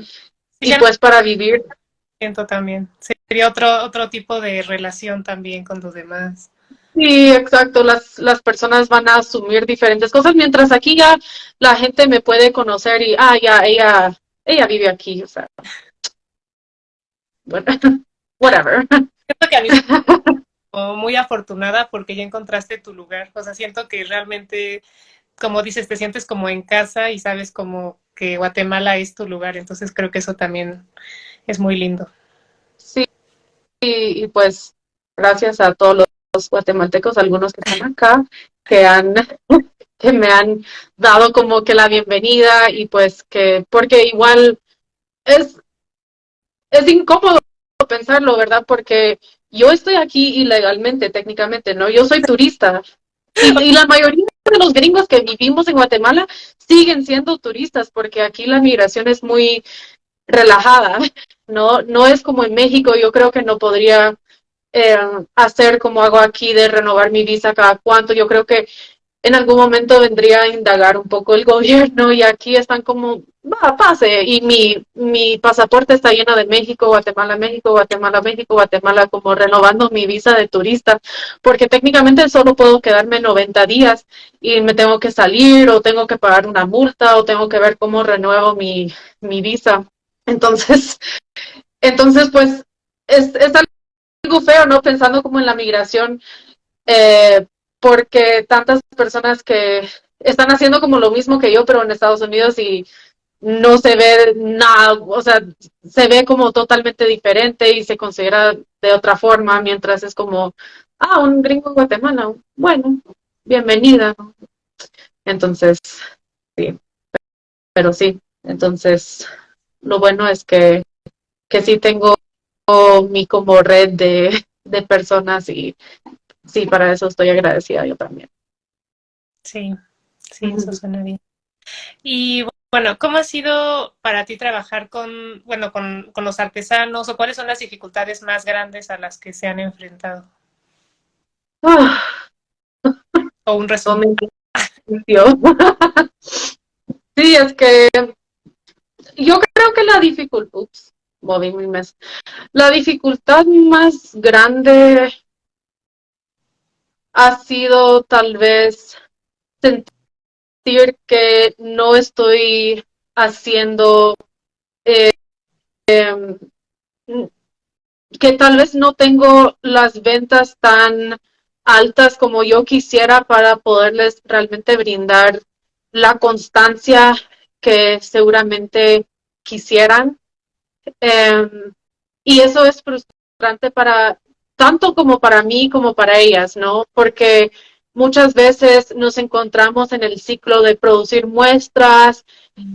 Sí, y ya pues para vivir. siento también. Sería otro tipo de relación también con los demás. Sí, exacto, las personas van a asumir diferentes cosas, mientras aquí ya la gente me puede conocer y, ya, ella vive aquí, o sea, bueno, whatever. Siento que a mí como muy afortunada porque ya encontraste tu lugar. O sea, siento que realmente, como dices, te sientes como en casa y sabes como que Guatemala es tu lugar. Entonces creo que eso también es muy lindo. Sí, y pues gracias a todos los guatemaltecos, algunos que están acá, que han, que me han dado como que la bienvenida y pues que, porque igual es, es incómodo pensarlo, ¿verdad? Porque yo estoy aquí ilegalmente, técnicamente, ¿no? Yo soy turista y la mayoría de los gringos que vivimos en Guatemala siguen siendo turistas porque aquí la migración es muy relajada, ¿no? No es como en México, yo creo que no podría eh, hacer como hago aquí de renovar mi visa cada cuánto. Yo creo que en algún momento vendría a indagar un poco el gobierno y aquí están como, va, pase. Y mi pasaporte está lleno de México, Guatemala, México, Guatemala, México, Guatemala, como renovando mi visa de turista, porque técnicamente solo puedo quedarme 90 días y me tengo que salir o tengo que pagar una multa o tengo que ver cómo renuevo mi visa. Entonces, entonces pues es algo feo, ¿no? Pensando como en la migración, eh, porque tantas personas que están haciendo como lo mismo que yo, pero en Estados Unidos y no se ve nada, o sea, se ve como totalmente diferente y se considera de otra forma, mientras es como, un gringo en Guatemala, bueno, bienvenida, ¿no? Entonces, sí, pero sí, entonces, lo bueno es que sí tengo mi como red de personas y sí, para eso estoy agradecida yo también. Sí, sí, eso suena bien. Y bueno, ¿cómo ha sido para ti trabajar con, bueno, con los artesanos o cuáles son las dificultades más grandes a las que se han enfrentado? Ah, O un no resumen. me sintió. Sí, es que yo creo que la dificultad, ups, moví mi mes. La dificultad más grande ha sido tal vez sentir que no estoy haciendo, em, que tal vez no tengo las ventas tan altas como yo quisiera para poderles realmente brindar la constancia que seguramente quisieran. Eh, y eso es frustrante para tanto como para mí como para ellas, ¿no? Porque muchas veces nos encontramos en el ciclo de producir muestras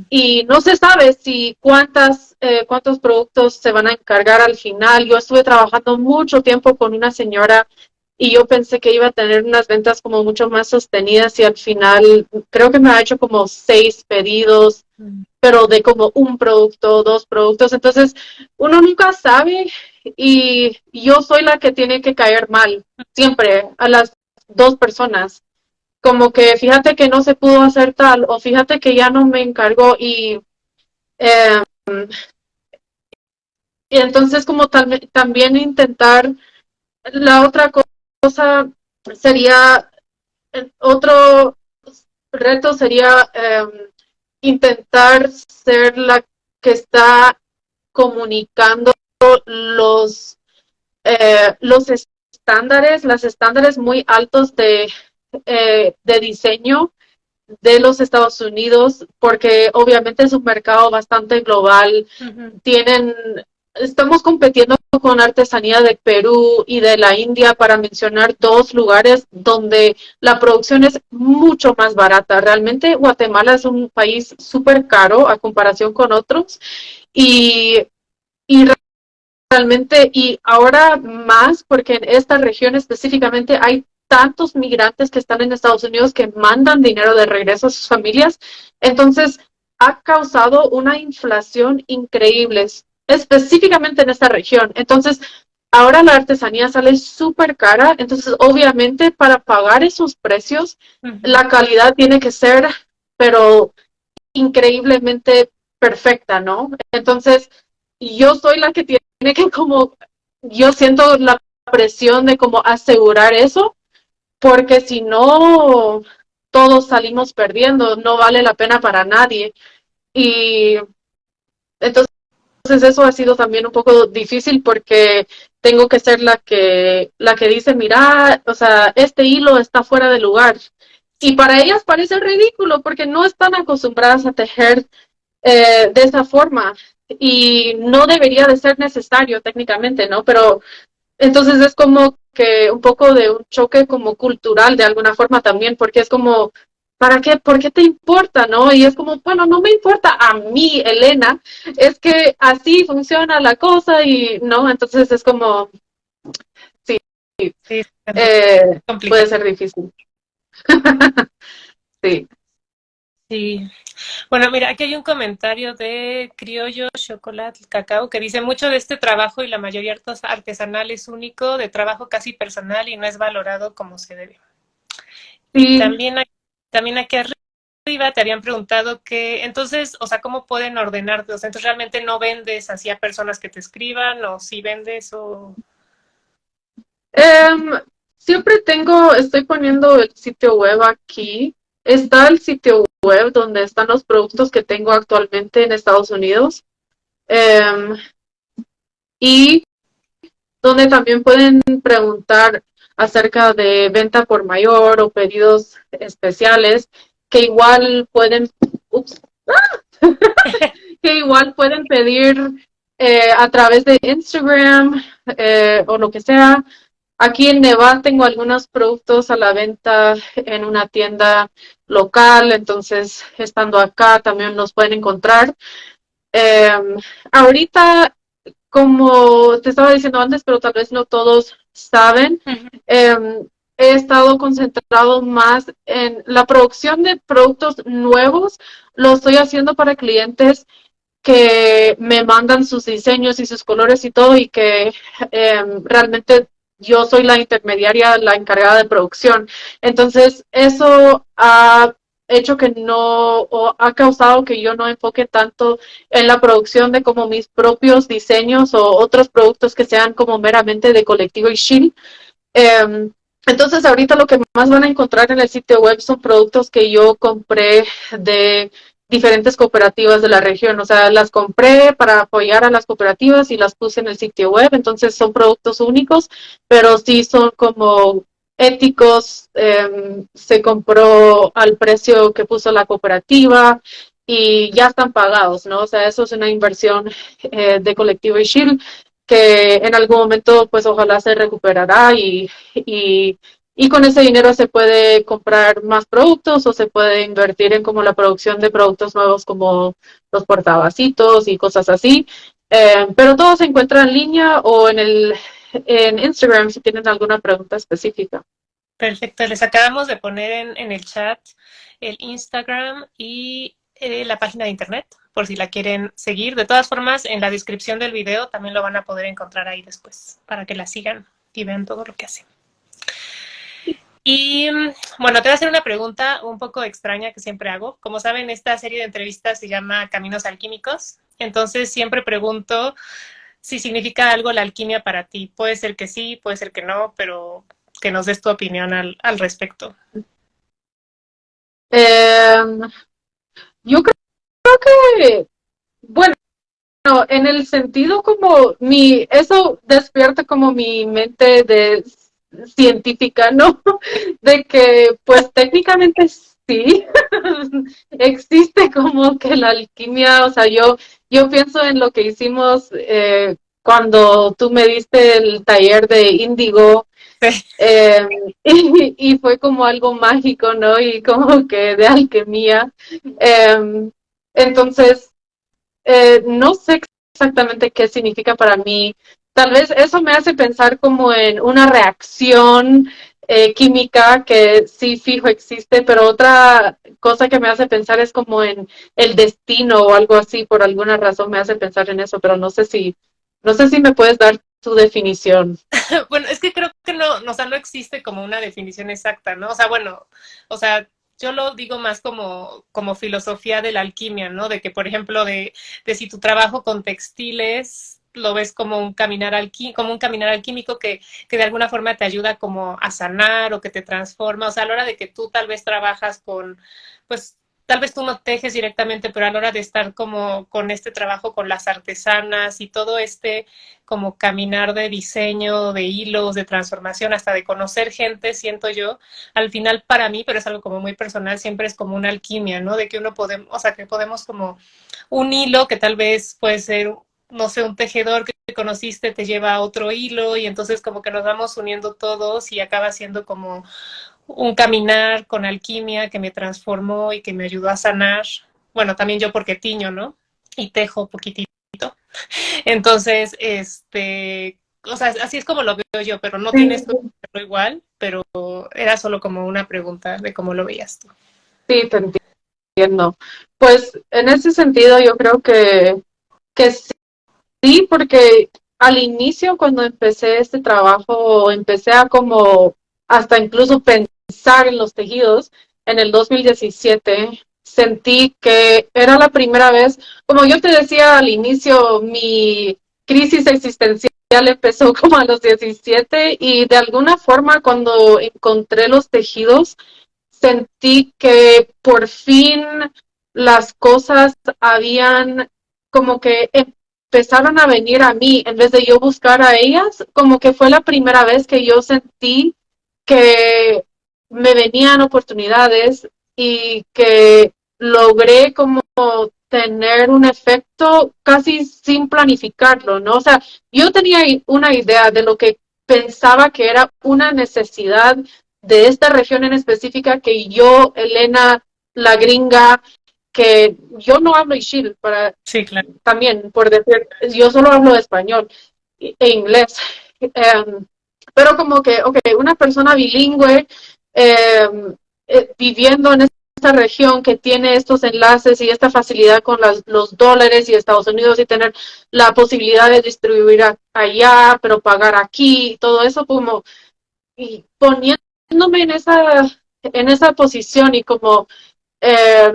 y no se sabe si cuántos productos se van a encargar al final. Yo estuve trabajando mucho tiempo con una señora y yo pensé que iba a tener unas ventas como mucho más sostenidas y al final creo que me ha hecho como 6 pedidos pero de como un producto, dos productos. Entonces, uno nunca sabe y yo soy la que tiene que caer mal siempre a las dos personas. Como que fíjate que no se pudo hacer tal o fíjate que ya no me encargó eh, y entonces como también intentar la otra cosa sería otro reto sería intentar ser la que está comunicando los, los estándares, los estándares muy altos de diseño de los Estados Unidos, porque obviamente es un mercado bastante global. Ujú. Tienen, estamos compitiendo con artesanía de Perú y de la India para mencionar dos lugares donde la producción es mucho más barata. Realmente Guatemala es un país súper caro a comparación con otros y realmente, y ahora más, porque en esta región específicamente hay tantos migrantes que están en Estados Unidos que mandan dinero de regreso a sus familias, entonces ha causado una inflación increíble, específicamente en esta región. Entonces, ahora la artesanía sale súper cara, entonces obviamente para pagar esos precios, Ujú. la calidad tiene que ser, pero increíblemente perfecta, ¿no? Entonces, yo soy la que tiene que como, yo siento la presión de como asegurar eso, porque si no, todos salimos perdiendo, no vale la pena para nadie. Y entonces eso ha sido también un poco difícil porque tengo que ser la que dice, mira, o sea, este hilo está fuera de lugar. Y para ellas parece ridículo porque no están acostumbradas a tejer de esa forma y no debería de ser necesario técnicamente, ¿no? Pero entonces es como que un poco de un choque como cultural de alguna forma también, porque es como, ¿para qué? ¿Por qué te importa, no? Y es como, bueno, no me importa a mí, Elena, es que así funciona la cosa y, ¿no? Entonces es como, sí, Sí, es muy puede complicado. ser difícil. Sí. Sí. Bueno, mira, aquí hay un comentario de Criollo Chocolate Cacao que dice mucho de este trabajo y la mayoría artesanal es único, de trabajo casi personal y no es valorado como se debe. Y Sí, también aquí arriba te habían preguntado que, entonces, o sea, ¿cómo pueden ordenarte? O sea, entonces realmente no vendes así a personas que te escriban o si vendes o... Em, siempre estoy poniendo el sitio web aquí. Está el sitio web donde están los productos que tengo actualmente en Estados Unidos. Em, y donde también pueden preguntar acerca de venta por mayor o pedidos especiales que igual pueden, ups, que igual pueden pedir a través de Instagram o lo que sea. Aquí en Neva tengo algunos productos a la venta en una tienda local, entonces estando acá también los pueden encontrar. Eh, ahorita, como te estaba diciendo antes, pero tal vez no todos saben, eh, he estado concentrado más en la producción de productos nuevos. Lo estoy haciendo para clientes que me mandan sus diseños y sus colores y todo y que realmente yo soy la intermediaria, la encargada de producción. Entonces, eso ha hecho que no, o ha causado que yo no enfoque tanto en la producción de como mis propios diseños o otros productos que sean como meramente de colectivo y chill. Eh, entonces, ahorita lo que más van a encontrar en el sitio web son productos que yo compré de diferentes cooperativas de la región. O sea, las compré para apoyar a las cooperativas y las puse en el sitio web. Entonces, son productos únicos, pero sí son como éticos. Se compró al precio que puso la cooperativa y ya están pagados, ¿no? O sea, eso es una inversión de colectivo y Shield que en algún momento pues ojalá se recuperará y, y con ese dinero se puede comprar más productos o se puede invertir en como la producción de productos nuevos como los portavacitos y cosas así. Pero todo se encuentra en línea o en Instagram si tienen alguna pregunta específica. Perfecto, les acabamos de poner en el chat el Instagram y la página de internet, por si la quieren seguir. De todas formas, en la descripción del video también lo van a poder encontrar ahí después, para que la sigan y vean todo lo que hace. Y bueno, te voy a hacer una pregunta un poco extraña que siempre hago. Como saben, esta serie de entrevistas se llama Caminos Alquímicos. Entonces siempre pregunto si significa algo la alquimia para ti. Puede ser que sí, puede ser que no, pero que nos des tu opinión al respecto. Eh, yo creo que, bueno, en el sentido como eso despierta como mi mente de científica, ¿no? De que, pues técnicamente sí, existe como que la alquimia, o sea, yo pienso en lo que hicimos cuando tú me diste el taller de índigo, Sí. eh, y fue como algo mágico, ¿no? Y como que de alquimia. Eh, entonces, no sé exactamente qué significa para mí. Tal vez eso me hace pensar como en una reacción química que sí fijo existe, pero otra cosa que me hace pensar es como en el destino o algo así, por alguna razón me hace pensar en eso, pero no sé si me puedes dar tu definición. Bueno, es que creo que no, o sea, no existe como una definición exacta, ¿no? O sea, bueno, o sea, yo lo digo más como filosofía de la alquimia, ¿no? De que, por ejemplo, de si tu trabajo con textiles lo ves como como un caminar alquímico que de alguna forma te ayuda como a sanar o que te transforma. O sea, a la hora de que tú tal vez trabajas pues tal vez tú no tejes directamente, pero a la hora de estar como con este trabajo con las artesanas y todo este como caminar de diseño, de hilos, de transformación, hasta de conocer gente, siento yo, al final para mí, pero es algo como muy personal, siempre es como una alquimia, ¿no? De que uno podemos, o sea, que podemos como un hilo que tal vez puede ser, no sé, un tejedor que conociste te lleva a otro hilo y entonces como que nos vamos uniendo todos y acaba siendo como un caminar con alquimia que me transformó y que me ayudó a sanar. Bueno, también yo porque tiño, ¿no? Y tejo poquitito. Entonces, o sea, así es como lo veo yo, pero no tienes Sí, que verlo igual, pero era solo como una pregunta de cómo lo veías tú. sí, te entiendo. Pues en ese sentido yo creo que sí, porque al inicio cuando empecé este trabajo, empecé a como hasta incluso pensar en los tejidos en el 2017. Sentí que era la primera vez, como yo te decía al inicio, mi crisis existencial empezó como a los 17 y de alguna forma cuando encontré los tejidos, sentí que por fin las cosas habían como que empezaron a venir a mí en vez de yo buscar a ellas, como que fue la primera vez que yo sentí que me venían oportunidades y que logré como tener un efecto casi sin planificarlo, ¿no? O sea, yo tenía una idea de lo que pensaba que era una necesidad de esta región en específica que yo, Elena, la gringa, que yo no hablo Ishil, para Sí, claro. también, por decir, yo solo hablo español e inglés. Pero como que, ok, una persona bilingüe viviendo en esta región que tiene estos enlaces y esta facilidad con los dólares y Estados Unidos y tener la posibilidad de distribuir allá, pero pagar aquí, todo eso como y poniéndome en esa posición y como eh,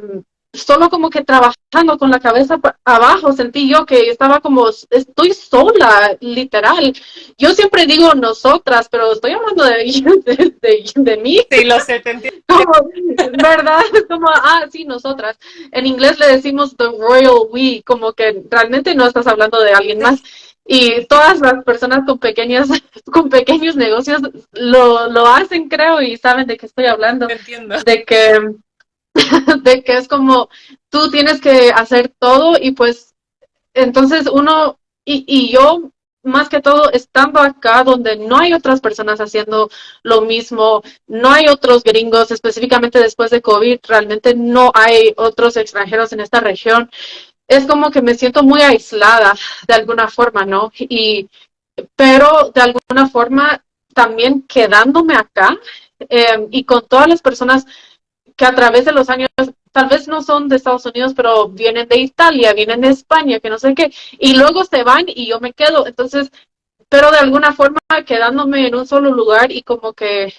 solo como que trabajando con la cabeza abajo, sentí yo que estaba como, estoy sola, literal. Yo siempre digo nosotras, pero estoy hablando de mí, Sí, lo sé, te entiendo. como, ¿verdad? Como, sí, nosotras. En inglés le decimos the royal we, como que realmente no estás hablando de alguien más. Y todas las personas con pequeños negocios lo hacen, creo, y saben de qué estoy hablando. Te entiendo. De que, de que es como tú tienes que hacer todo y pues entonces y yo más que todo estando acá donde no hay otras personas haciendo lo mismo, no hay otros gringos, específicamente después de COVID, realmente no hay otros extranjeros en esta región, es como que me siento muy aislada de alguna forma, ¿no? Pero de alguna forma también quedándome acá y con todas las personas que a través de los años tal vez no son de Estados Unidos, pero vienen de Italia, vienen de España, que no sé qué, y luego se van y yo me quedo. Entonces, pero de alguna forma quedándome en un solo lugar y como que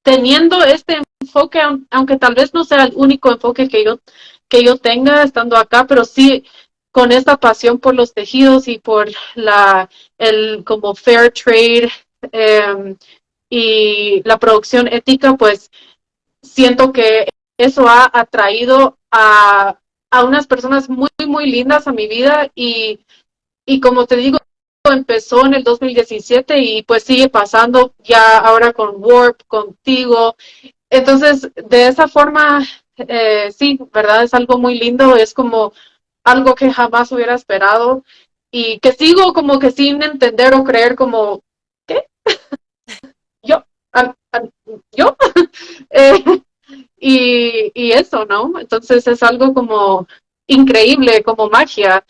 teniendo este enfoque, aunque tal vez no sea el único enfoque que yo tenga estando acá, pero sí con esta pasión por los tejidos y por el como fair trade eh, y la producción ética, pues siento que eso ha atraído a unas personas muy, muy lindas a mi vida y como te digo, empezó en el 2017 y pues sigue pasando ya ahora con Warp, contigo. Entonces, de esa forma, sí, ¿verdad? Es algo muy lindo, es como algo que jamás hubiera esperado y que sigo como que sin entender o creer como, ¿qué? ¿Yo? ¿Yo? Eh, y eso, ¿no? Entonces es algo como increíble, como magia.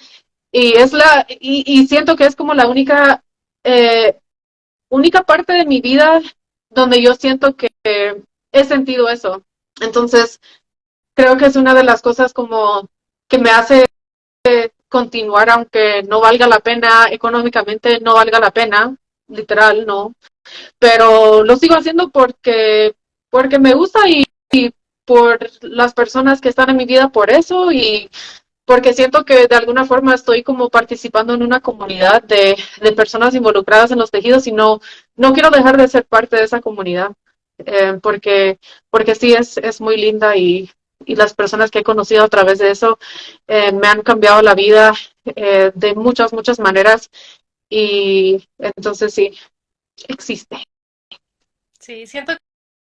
Y siento que es como la eh, única parte de mi vida donde yo siento que he sentido eso. Entonces, creo que es una de las cosas como que me hace continuar, aunque no valga la pena económicamente, no valga la pena, literal, no. Pero lo sigo haciendo porque me gusta y por las personas que están en mi vida por eso y porque siento que de alguna forma estoy como participando en una comunidad de personas involucradas en los tejidos y no quiero dejar de ser parte de esa comunidad, porque sí es muy linda y las personas que he conocido a través de eso me han cambiado la vida de muchas, muchas maneras y entonces sí, existe. Sí, siento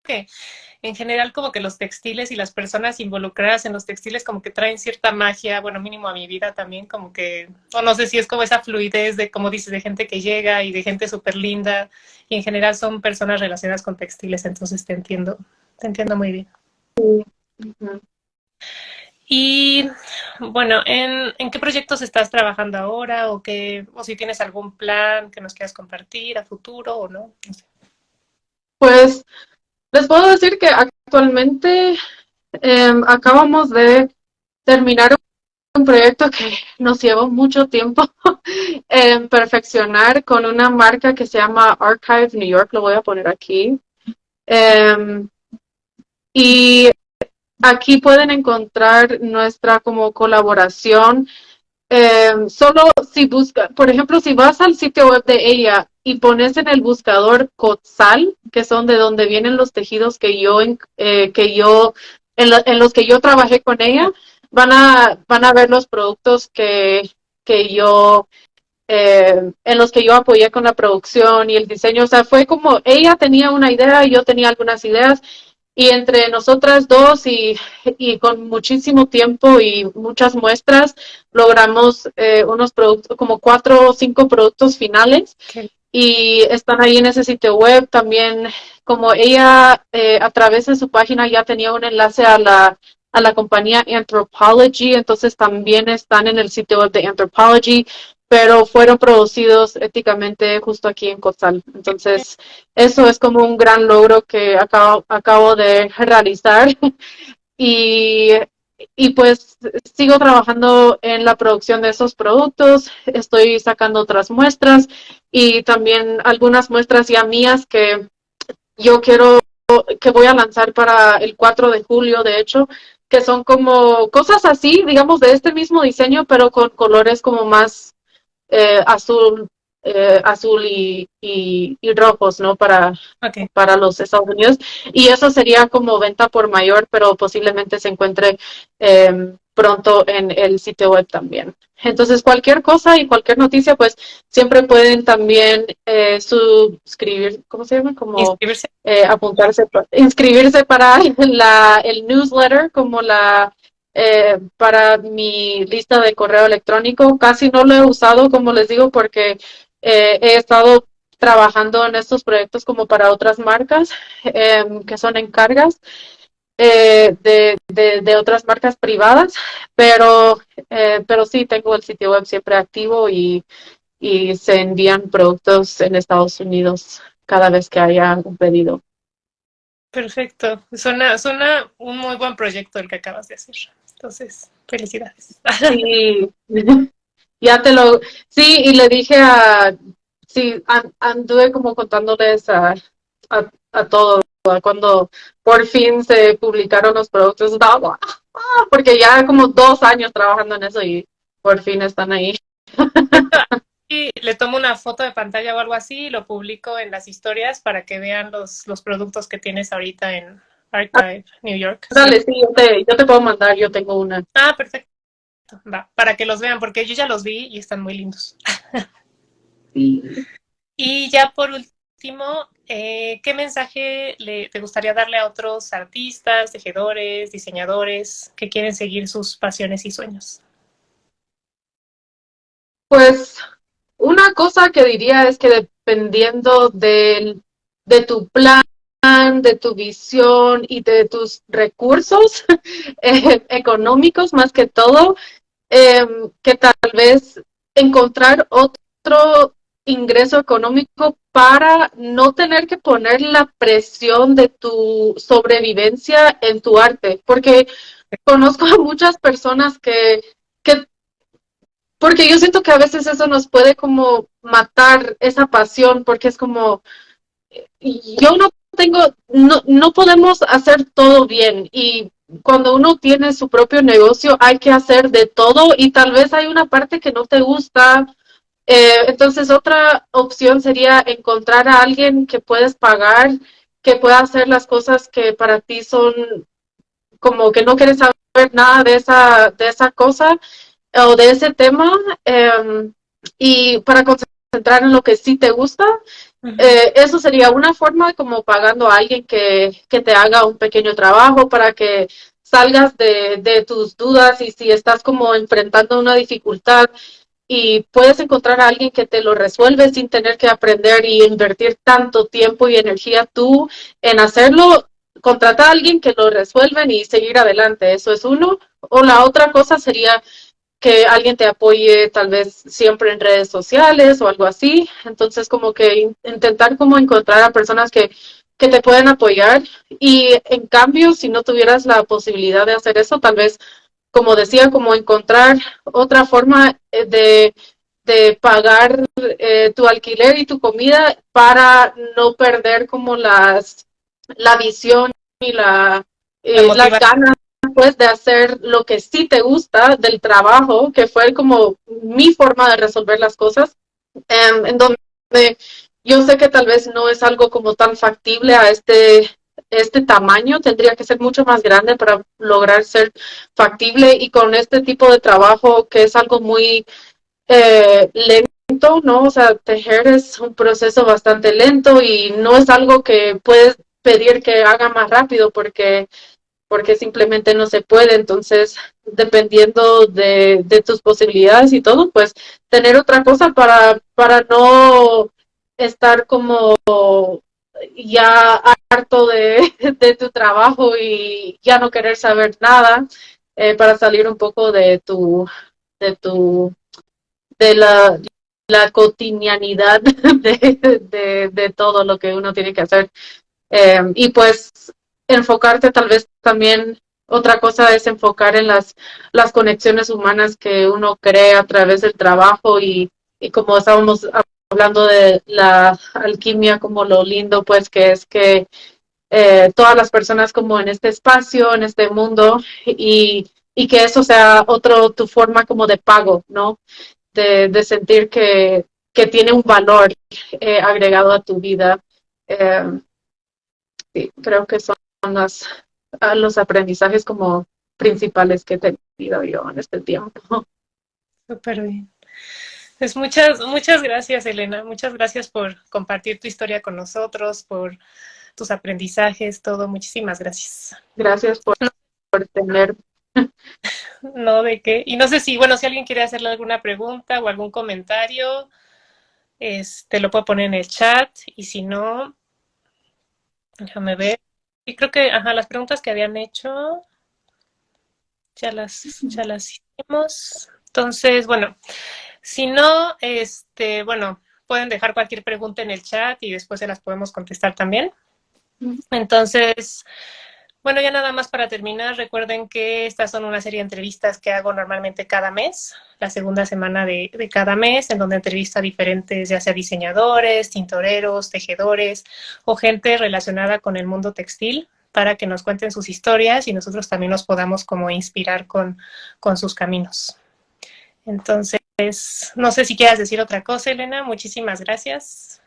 que en general como que los textiles y las personas involucradas en los textiles como que traen cierta magia, bueno, mínimo a mi vida también, como que, o no sé si es como esa fluidez de, como dices, de gente que llega y de gente súper linda, y en general son personas relacionadas con textiles, entonces te entiendo muy bien. Ujú. Y bueno, ¿en qué proyectos estás trabajando ahora o qué, o si tienes algún plan que nos quieras compartir a futuro o no? No sé. Pues les puedo decir que actualmente acabamos de terminar un proyecto que nos llevó mucho tiempo en perfeccionar con una marca que se llama Archive New York, lo voy a poner aquí. Um, y aquí pueden encontrar nuestra como colaboración. Solo si busca, por ejemplo, si vas al sitio web de ella y pones en el buscador Cotzal, que son de donde vienen los tejidos en los que yo trabajé con ella, van a ver los productos que yo en los que yo apoyé con la producción y el diseño. O sea, fue como ella tenía una idea y yo tenía algunas ideas y entre nosotras dos y con muchísimo tiempo y muchas muestras logramos unos productos, como 4 o 5 productos finales Que, y están ahí en ese sitio web. También como ella a través de su página ya tenía un enlace a la compañía Anthropology, entonces también están en el sitio web de Anthropology, pero fueron producidos éticamente justo aquí en Costal. Entonces, eso es como un gran logro que acabo de realizar y, y pues sigo trabajando en la producción de esos productos, estoy sacando otras muestras y también algunas muestras ya mías que yo quiero, que voy a lanzar para el 4 de julio, de hecho, que son como cosas así, digamos, de este mismo diseño, pero con colores como más azul, azul y rojos, ¿no? ok. Para los Estados Unidos. Y eso sería como venta por mayor, pero posiblemente se encuentre pronto en el sitio web también. Entonces, cualquier cosa y cualquier noticia, pues siempre pueden también suscribir, ¿cómo se llama? Como Inscribirse. inscribirse para el newsletter, como para mi lista de correo electrónico. Casi no lo he usado, como les digo, porque he estado trabajando en estos proyectos como para otras marcas que son encargas de otras marcas privadas, pero sí tengo el sitio web siempre activo y se envían productos en Estados Unidos cada vez que haya un pedido. Perfecto. Suena un muy buen proyecto el que acabas de hacer. Entonces, felicidades. Sí, ya te lo, sí, y le dije sí, anduve como contándoles a todos cuando por fin se publicaron los productos, estaba, porque ya como 2 años trabajando en eso y por fin están ahí. Y le tomo una foto de pantalla o algo así y lo publico en las historias para que vean los productos que tienes ahorita en Archive, New York. Sí. Dale, sí, yo te puedo mandar, yo tengo una. Ah, perfecto. Va, para que los vean, porque yo ya los vi y están muy lindos. Sí. Y ya por último, ¿qué mensaje te gustaría darle a otros artistas, tejedores, diseñadores que quieren seguir sus pasiones y sueños? Pues una cosa que diría es que dependiendo de tu plan, de tu visión y de tus recursos económicos más que todo, que tal vez encontrar otro ingreso económico para no tener que poner la presión de tu sobrevivencia en tu arte, porque conozco a muchas personas que porque yo siento que a veces eso nos puede como matar esa pasión, porque es como, yo no tengo, no podemos hacer todo bien y cuando uno tiene su propio negocio hay que hacer de todo y tal vez hay una parte que no te gusta. Entonces otra opción sería encontrar a alguien que puedes pagar, que pueda hacer las cosas que para ti son como que no quieres saber nada de esa cosa o de ese tema, y para concentrar en lo que sí te gusta. Uh -huh. Eso sería una forma como pagando a alguien que te haga un pequeño trabajo para que salgas de tus dudas y si estás como enfrentando una dificultad y puedes encontrar a alguien que te lo resuelve sin tener que aprender y invertir tanto tiempo y energía tú en hacerlo, contratar a alguien que lo resuelven y seguir adelante. Eso es uno. O la otra cosa sería que alguien te apoye tal vez siempre en redes sociales o algo así. Entonces, como que intentar como encontrar a personas que te pueden apoyar. Y en cambio, si no tuvieras la posibilidad de hacer eso, tal vez, como decía, como encontrar otra forma de pagar tu alquiler y tu comida para no perder como la visión y La las motivación. ganas pues de hacer lo que sí te gusta del trabajo, que fue como mi forma de resolver las cosas, en donde yo sé que tal vez no es algo como tan factible a este tamaño, tendría que ser mucho más grande para lograr ser factible y con este tipo de trabajo que es algo muy lento, ¿no? O sea, tejer es un proceso bastante lento y no es algo que puedes pedir que haga más rápido porque simplemente no se puede. Entonces, dependiendo de tus posibilidades y todo, pues tener otra cosa para no estar como ya harto de tu trabajo y ya no querer saber nada, para salir un poco de tu, de la cotidianidad de todo lo que uno tiene que hacer. Y pues enfocarte tal vez también, otra cosa es enfocar en las conexiones humanas que uno crea a través del trabajo y como estábamos hablando de la alquimia, como lo lindo pues que es que todas las personas como en este espacio, en este mundo y que eso sea tu forma como de pago, ¿no? De sentir que tiene un valor agregado a tu vida. Eh, sí, creo que son los aprendizajes como principales que he tenido yo en este tiempo. Súper bien. Pues muchas gracias, Elena. Muchas gracias por compartir tu historia con nosotros, por tus aprendizajes, todo. Muchísimas gracias. Gracias por tener. No, de qué. Y no sé si, bueno, si alguien quiere hacerle alguna pregunta o algún comentario, lo puedo poner en el chat. Y si no, déjame ver. Y creo que, ajá, las preguntas que habían hecho ya las hicimos. Entonces, bueno, si no, bueno, pueden dejar cualquier pregunta en el chat y después se las podemos contestar también. Entonces, bueno, ya nada más para terminar, recuerden que estas son una serie de entrevistas que hago normalmente cada mes, la segunda semana de cada mes, en donde entrevisto a diferentes, ya sea diseñadores, tintoreros, tejedores o gente relacionada con el mundo textil para que nos cuenten sus historias y nosotros también nos podamos como inspirar con sus caminos. Entonces, no sé si quieras decir otra cosa, Elena. Muchísimas gracias.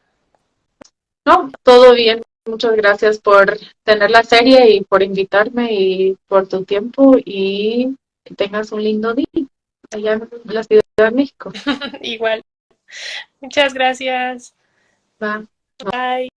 No, todo bien. Muchas gracias por tener la serie y por invitarme y por tu tiempo y que tengas un lindo día allá en la Ciudad de México. Igual. Muchas gracias. Va. Bye.